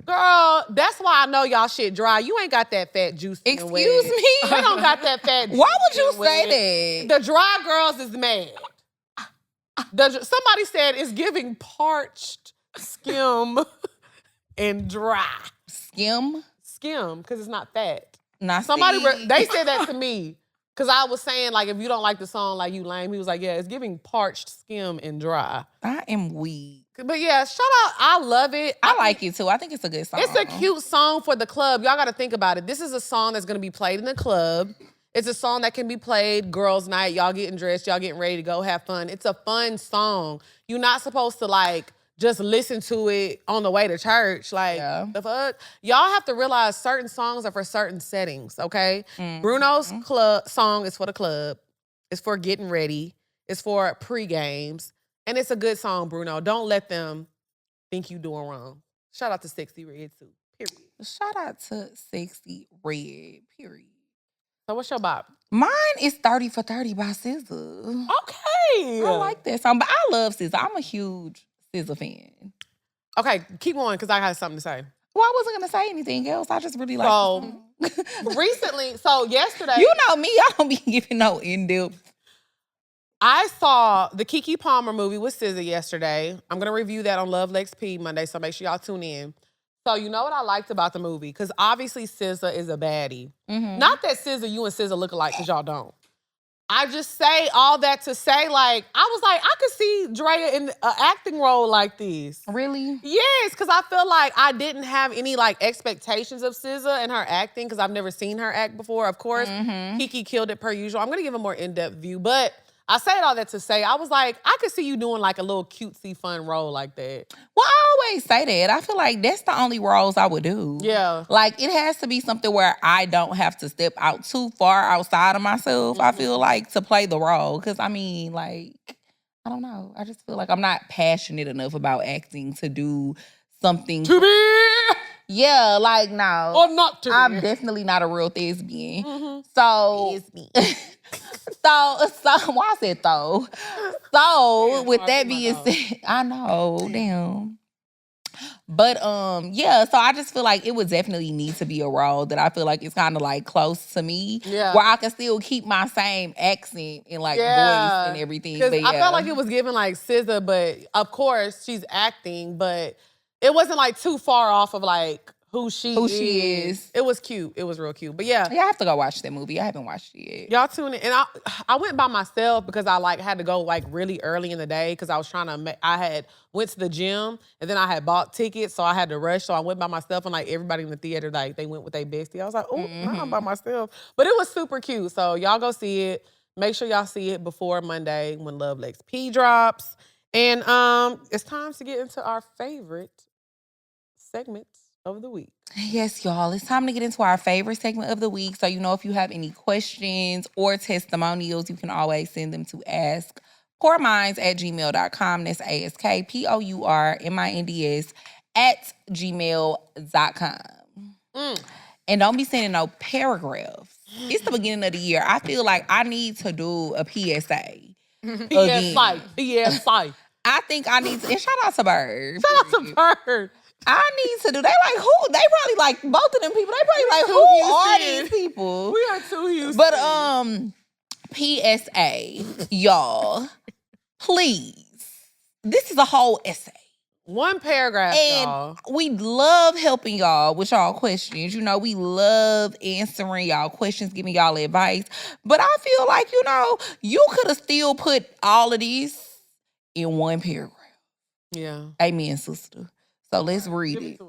Girl, that's why I know y'all shit dry. You ain't got that fat juice. Excuse me? You don't got that fat juice. Why would you say that? The dry girls is mad. Somebody said it's giving parched, skim, and dry. Skim? Skim, because it's not fat. Not they said that to me. Because I was saying, like, if you don't like the song, like, you lame. He was like, yeah, it's giving parched, skim, and dry. I am weak. But yeah, shout out. I love it. I like it, too. I think it's a good song. It's a cute song for the club. Y'all got to think about it. This is a song that's going to be played in the club. It's a song that can be played girls' night. Y'all getting dressed. Y'all getting ready to go have fun. It's a fun song. You're not supposed to, like, just listen to it on the way to church. Like, the fuck? Y'all have to realize certain songs are for certain settings, okay? Bruno's club song is for the club. It's for getting ready. It's for pre-games. And it's a good song, Bruno. Don't let them think you doing wrong. Shout out to Sexy Red, too. Period. Shout out to Sexy Red, period. So what's your bop? Mine is 30 for 30 by SZA. Okay. I like that song, but I love SZA. I'm a huge SZA fan. Okay, keep going, because I got something to say. Well, I wasn't going to say anything else. I just really like recently, yesterday. You know me, I don't be giving no in-depth. I saw the Keke Palmer movie with SZA yesterday. I'm going to review that on Love Lex P Monday, so make sure y'all tune in. So you know what I liked about the movie? Because obviously SZA is a baddie. Mm-hmm. Not that SZA, you and SZA look alike, because y'all don't. I just say all that to say, like, I was like, I could see Drea in an acting role like this. Really? Yes, because I feel like I didn't have any, like, expectations of SZA and her acting, because I've never seen her act before. Of course, Kiki killed it per usual. I'm going to give a more in-depth view, but I said all that to say, I was like, I could see you doing, like, a little cutesy, fun role like that. Well, I always say that. I feel like that's the only roles I would do. Yeah. Like, it has to be something where I don't have to step out too far outside of myself, I feel like, to play the role. Because, I mean, like, I don't know. I just feel like I'm not passionate enough about acting to do something. To be Yeah, like, no. or not to be. I'm definitely not a real thespian. So, why I said though? So, with that being said, I know, damn. But yeah, so I just feel like it would definitely need to be a role that I feel like is kind of like close to me, where I can still keep my same accent and like voice and everything. Because yeah. I felt like it was giving like SZA, but of course she's acting, but it wasn't like too far off of like who she is. It was cute. It was real cute. But yeah. Yeah, I have to go watch that movie. I haven't watched it yet. Y'all tune in. And I went by myself because I like had to go like really early in the day because I was trying to I had went to the gym and then I had bought tickets, so I had to rush. So I went by myself and like everybody in the theater, like they went with their bestie. I was like, oh, now I'm by myself. But it was super cute. So y'all go see it. Make sure y'all see it before Monday when Love Lex P drops. And it's time to get into our favorite segments of the week. Yes, y'all. It's time to get into our favorite segment of the week. So, if you have any questions or testimonials, you can always send them to askpourminds@gmail.com. That's askpourminds@gmail.com. And don't be sending no paragraphs. It's the beginning of the year. I feel like I need to do a PSA. PSA. I think I need to, and shout out to Bird. Shout out to Bird. I need to do. They like who? They probably like both of them people. They probably like who are these people? We are too Houston. But PSA, y'all, please. This is a whole essay. One paragraph, and y'all. We love helping y'all with y'all questions. We love answering y'all questions, giving y'all advice. But I feel like, you could have still put all of these in one paragraph. Yeah. Amen, sister. So let's read it.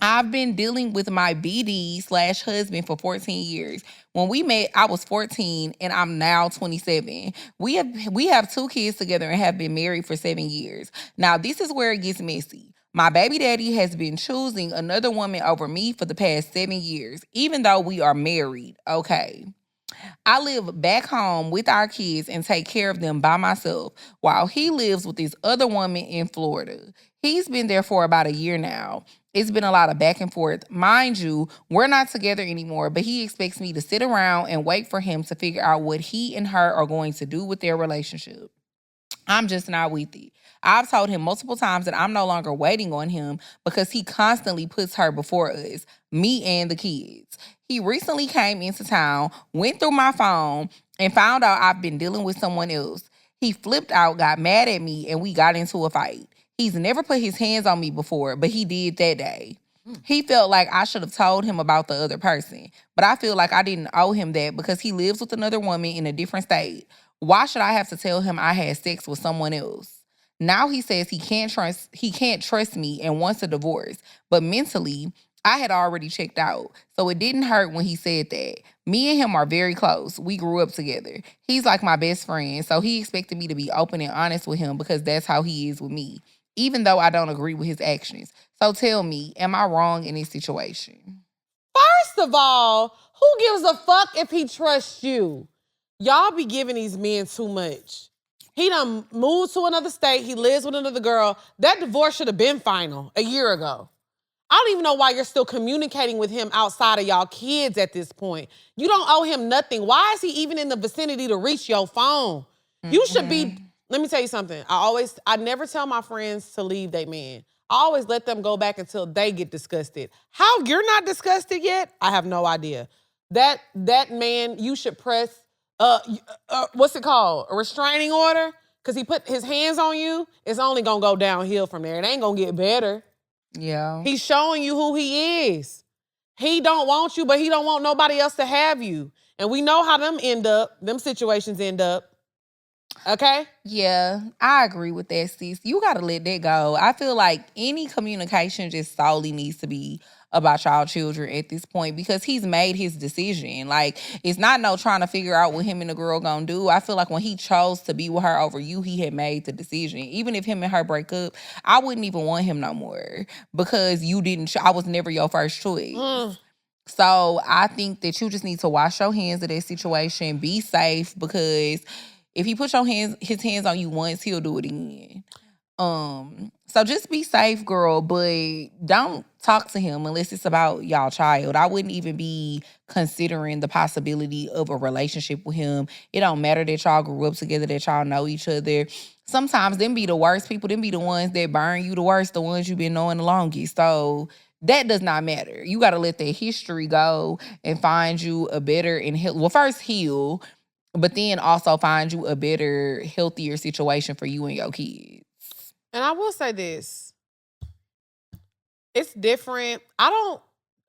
I've been dealing with my BD/husband for 14 years. When we met, I was 14 and I'm now 27. We have 2 kids together and have been married for 7 years. Now, this is where it gets messy. My baby daddy has been choosing another woman over me for the past 7 years, even though we are married. Okay. I live back home with our kids and take care of them by myself while he lives with this other woman in Florida. He's been there for about a year now. It's been a lot of back and forth. Mind you, we're not together anymore, but he expects me to sit around and wait for him to figure out what he and her are going to do with their relationship. I'm just not with it. I've told him multiple times that I'm no longer waiting on him because he constantly puts her before us, me and the kids. He recently came into town, went through my phone, and found out I've been dealing with someone else. He flipped out, got mad at me, and we got into a fight. He's never put his hands on me before, but he did that day. He felt like I should have told him about the other person, but I feel like I didn't owe him that because he lives with another woman in a different state. Why should I have to tell him I had sex with someone else? Now he says he can't trust me and wants a divorce, but mentally, I had already checked out, so it didn't hurt when he said that. Me and him are very close. We grew up together. He's like my best friend, so he expected me to be open and honest with him because that's how he is with me, even though I don't agree with his actions. So tell me, am I wrong in this situation? First of all, who gives a fuck if he trusts you? Y'all be giving these men too much. He done moved to another state. He lives with another girl. That divorce should have been final a year ago. I don't even know why you're still communicating with him outside of y'all kids at this point. You don't owe him nothing. Why is he even in the vicinity to reach your phone? You should be, let me tell you something. I never tell my friends to leave their man. I always let them go back until they get disgusted. How you're not disgusted yet? I have no idea. That man, you should press, what's it called? A restraining order? Because he put his hands on you. It's only going to go downhill from there. It ain't going to get better. Yeah. He's showing you who he is. He don't want you, but he don't want nobody else to have you. And we know how them situations end up. Okay? Yeah, I agree with that, sis. You gotta let that go. I feel like any communication just solely needs to be about y'all children at this point because he's made his decision. Like, it's not no trying to figure out what him and the girl gonna do. I feel like when he chose to be with her over you, he had made the decision. Even if him and her break up, I wouldn't even want him no more because you didn't. I was never your first choice. So I think that you just need to wash your hands of that situation. Be safe because if he puts his hands on you once, he'll do it again. So just be safe, girl, but don't talk to him unless it's about y'all child. I wouldn't even be considering the possibility of a relationship with him. It don't matter that y'all grew up together, that y'all know each other. Sometimes them be the worst people, them be the ones that burn you the worst, the ones you've been knowing the longest. So that does not matter. You got to let that history go and find you a better and first heal, but then also find you a better, healthier situation for you and your kids. And I will say this. It's different. I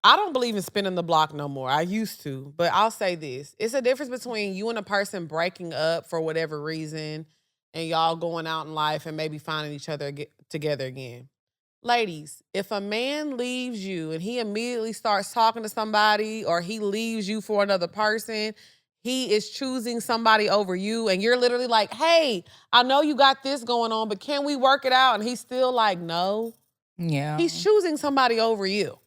don't believe in spinning the block no more. I used to, but I'll say this. It's a difference between you and a person breaking up for whatever reason and y'all going out in life and maybe finding each other together again. Ladies, if a man leaves you and he immediately starts talking to somebody or he leaves you for another person, he is choosing somebody over you and you're literally like, hey, I know you got this going on, but can we work it out? And he's still like, no. Yeah. He's choosing somebody over you.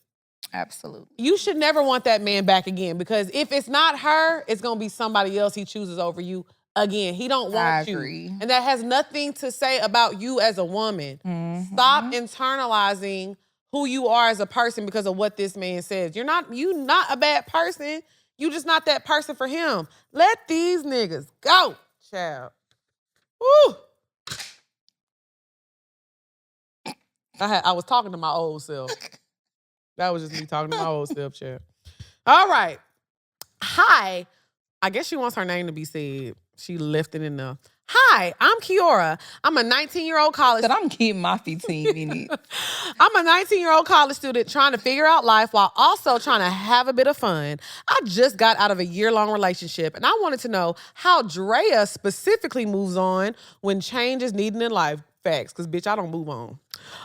Absolutely. You should never want that man back again because if it's not her, it's going to be somebody else he chooses over you again. He don't want you. And that has nothing to say about you as a woman. Mm-hmm. Stop internalizing who you are as a person because of what this man says. You're not a bad person. You just not that person for him. Let these niggas go, child. Woo! I was talking to my old self. That was just me talking to my old self, child. All right. Hi. I guess she wants her name to be said. She lifted enough. Hi, I'm Kiora. I'm a 19-year-old college student. I'm keeping my 15 minutes. I'm a 19-year-old college student trying to figure out life while also trying to have a bit of fun. I just got out of a year-long relationship, and I wanted to know how Drea specifically moves on when change is needed in life. Facts, because, bitch, I don't move on.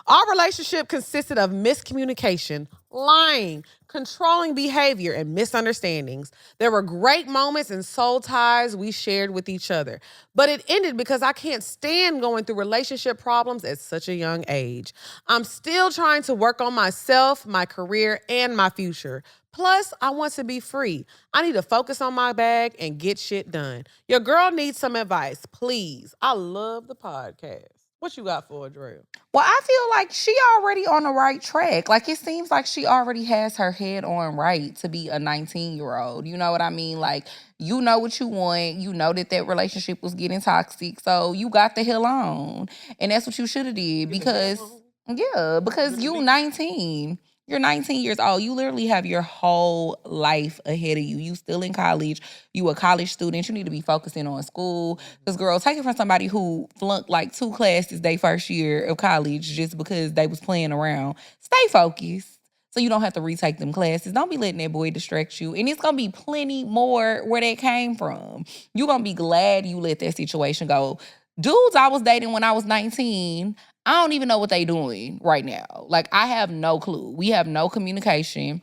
Our relationship consisted of miscommunication, lying, controlling behavior, and misunderstandings. There were great moments and soul ties we shared with each other. But it ended because I can't stand going through relationship problems at such a young age. I'm still trying to work on myself, my career, and my future. Plus, I want to be free. I need to focus on my bag and get shit done. Your girl needs some advice, please. I love the podcast. What you got for her, Drea? Well, I feel like she already on the right track. Like, it seems like she already has her head on right to be a 19-year-old. You know what I mean? Like, you know what you want. You know that relationship was getting toxic. So you got the hell on. And that's what you should have did because you 19. You're 19 years old. You literally have your whole life ahead of you. You still in college. You a college student. You need to be focusing on school. Because, girl, take it from somebody who flunked like 2 classes their first year of college just because they was playing around. Stay focused so you don't have to retake them classes. Don't be letting that boy distract you. And it's going to be plenty more where that came from. You're going to be glad you let that situation go. Dudes I was dating when I was 19, I don't even know what they doing right now. Like, I have no clue. We have no communication.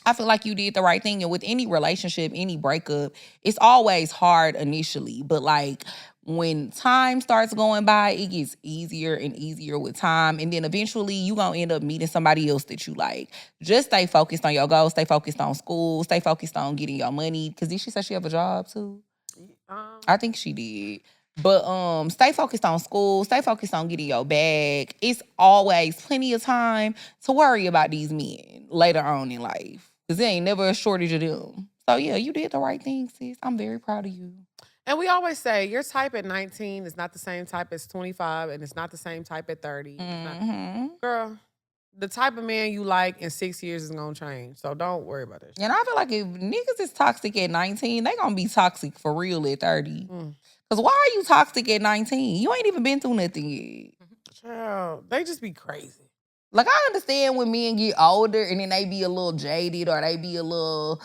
I feel like you did the right thing. And with any relationship, any breakup, it's always hard initially. But, like, when time starts going by, it gets easier and easier with time. And then eventually you going to end up meeting somebody else that you like. Just stay focused on your goals. Stay focused on school. Stay focused on getting your money. Because did she say she have a job, too? I think she did. But stay focused on school. Stay focused on getting your bag. It's always plenty of time to worry about these men later on in life. Because there ain't never a shortage of them. So, yeah, you did the right thing, sis. I'm very proud of you. And we always say your type at 19 is not the same type as 25, and it's not the same type at 30. Girl, the type of man you like in 6 years is going to change. So don't worry about it. And I feel like if niggas is toxic at 19, they going to be toxic for real at 30. Because why are you toxic at 19? You ain't even been through nothing yet. Child, they just be crazy. Like, I understand when men get older and then they be a little jaded or they be a little,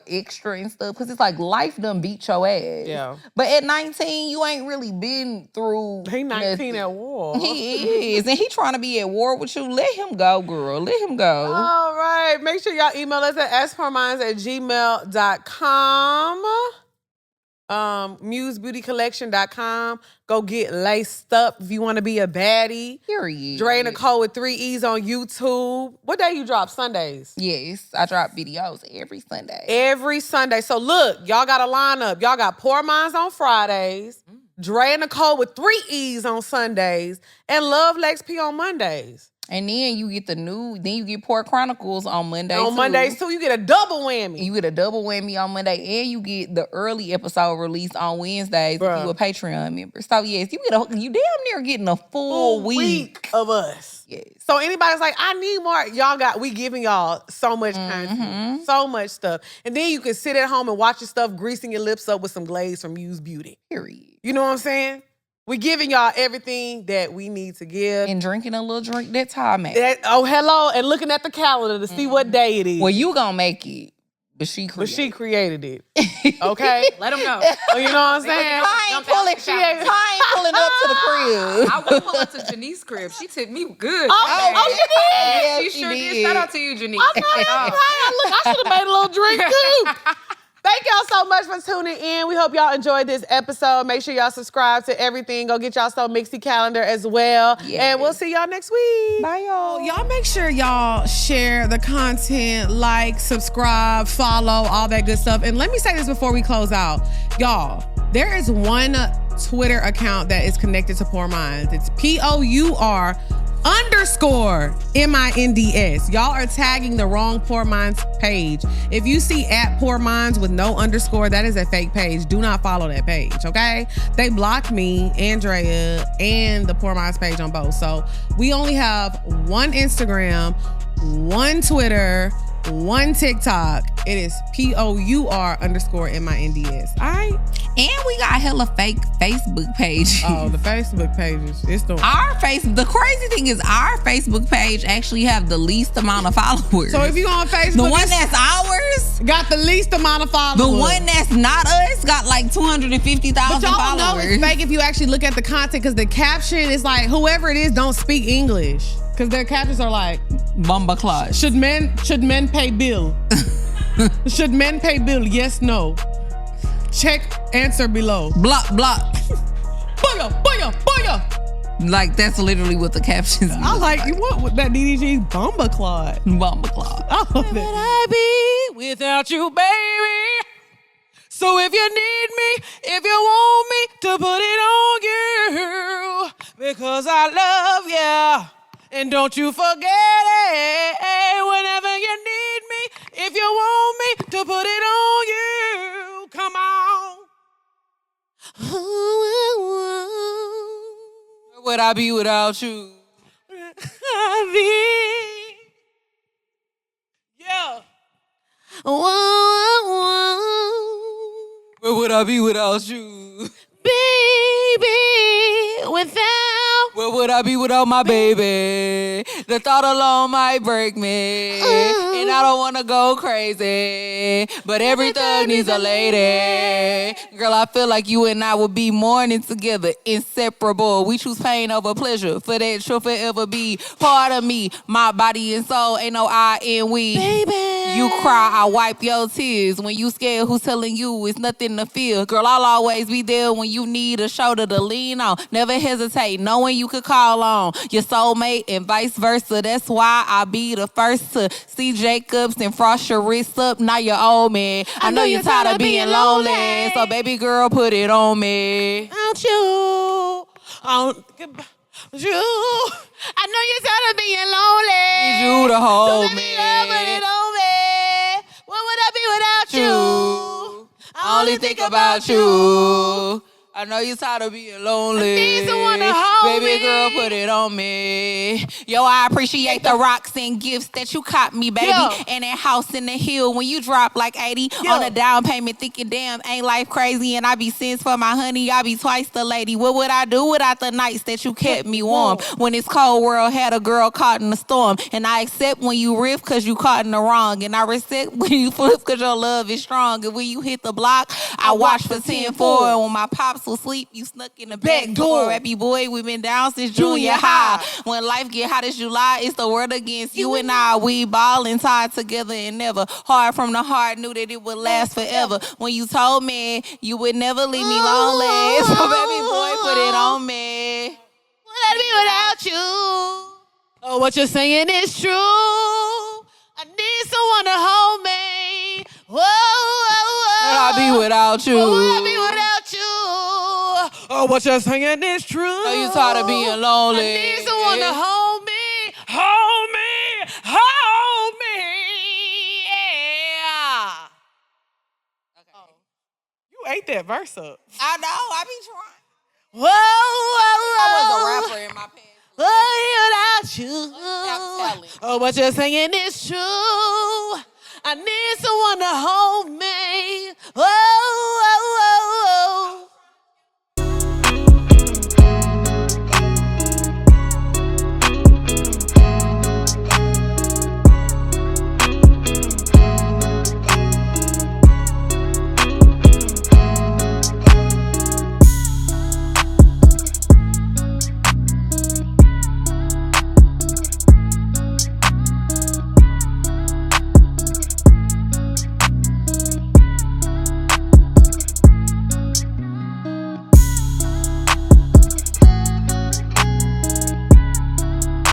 extra and stuff. Because it's like life done beat your ass. Yeah. But at 19, you ain't really been through He 19 nothing. at war. He is. And he trying to be at war with you. Let him go, girl. Let him go. All right. Make sure y'all email us at askforminds@gmail.com. musebeautycollection.com. Go get laced up if you want to be a baddie. Period. Dre Nicole with 3 E's on YouTube. What day you drop? Sundays? Yes, I drop videos every Sunday. Every Sunday. So look, y'all got a lineup. Y'all got Poor Minds on Fridays, Dre and Nicole with 3 E's on Sundays, and Love Lex P on Mondays. And then you get you get Poor Chronicles on Monday. On Mondays too, you get a double whammy. You get a double whammy on Monday, and you get the early episode released on Wednesdays if you a Patreon member. So yes, you damn near getting a full week of us. Yes. So anybody's like, I need more. We giving y'all so much content, so much stuff. And then you can sit at home and watch your stuff, greasing your lips up with some glaze from Muse Beauty. Period. You know what I'm saying? We giving y'all everything that we need to give. And drinking a little drink, that's how I make it. Oh, hello. And looking at the calendar to see what day it is. Well, you gonna make it. But she created it. Okay? Let them know. Oh, you know what I'm saying? I ain't pulling up to the crib. I will pull up to Janice's crib. She tipped me good. Oh, she did? Yeah, she sure did. Shout out to you, Janice. I know that's right. Look, I should have made a little drink too. Thank y'all so much for tuning in. We hope y'all enjoyed this episode. Make sure y'all subscribe to everything. Go get y'all some Mixie calendar as well. Yes. And we'll see y'all next week. Bye, y'all. Y'all make sure y'all share the content, like, subscribe, follow, all that good stuff. And let me say this before we close out. Y'all, there is one Twitter account that is connected to Poor Minds. It's POUR_MINDS. Y'all are tagging the wrong Poor Minds page. If you see @Poor Minds with no underscore, that is a fake page. Do not follow that page, okay? They blocked me, Andrea, and the Poor Minds page on both. So we only have one Instagram, one Twitter, one TikTok. It is POUR_MINDS. All right? And we got hella fake Facebook pages. Oh, the Facebook pages. It's the The crazy thing is our Facebook page actually have the least amount of followers. So if you go on Facebook, the one that's ours got the least amount of followers. The one that's not us got like 250,000 followers. But y'all know it's fake if you actually look at the content, because the caption is like, whoever it is don't speak English. Because their captions are like, Bomba Claus. Should men pay bill? Should men pay bill? Yes, no. Check answer below. Block. Booyah. Like, that's literally what the captions I like, you want with that DDG Bomba Claude. Bomba Claude. I love it. Where would I be without you, baby? So if you need me, if you want me to put it on you, because I love you. And don't you forget it, whenever you need me, if you want me to put it on you, come on. Where would I be without you? Yeah. Where would I be without you? Baby, where would I be without my baby? The thought alone might break me. And I don't wanna go crazy. But every thug needs a lady. Girl, I feel like you and I would be mourning together, inseparable. We choose pain over pleasure. For that you'll forever be part of me. My body and soul, ain't no I in we. Baby. You cry, I wipe your tears. When you scared, who's telling you it's nothing to fear? Girl, I'll always be there when you need a shoulder to lean on. Never hesitate, knowing you could call on your soulmate and vice versa. That's why I'll be the first to see Jacobs and frost your wrists up. Now you're old man. I know you're tired of being lonely. So baby girl, put it on me. Out you. You. I know you're tired of being lonely. Need you to hold me. Girl, put it on me. What would I be without you? I only think about you. I know you tired of being lonely. need someone to hold Baby me. girl, put it on me. Yo, I appreciate the rocks and gifts that you caught me, baby. Yeah. And that house in the hill when you drop like 80 on a down payment, thinking, damn, ain't life crazy? And I be sins for my honey, I be twice the lady. What would I do without the nights that you kept me warm? When this cold world had a girl caught in a storm. And I accept when you riff cause you caught in the wrong. And I respect when you flip cause your love is strong. And when you hit the block, I watch for 10-4. And when my pops will sleep, you snuck in the back door. Happy boy, we been down since junior high. When life get hot as July, it's the world against you and I. We ballin' tied together and never. Hard from the heart, knew that it would last forever. When you told me you would never leave me lonely. So baby boy, put it on me. Let me without you. Oh, what you're saying is true. I need someone to hold me. Whoa, whoa, whoa. I'll be without you. I'll be without you. Oh, what you're saying is true. Know you tired of being lonely. I need someone to hold me. Hold me, hold me. Yeah. You ate that verse up. I know, I be trying. Whoa, whoa, whoa. I was a rapper in my pants. Without you. Talent. Oh, what you're saying is true. I need someone to hold me.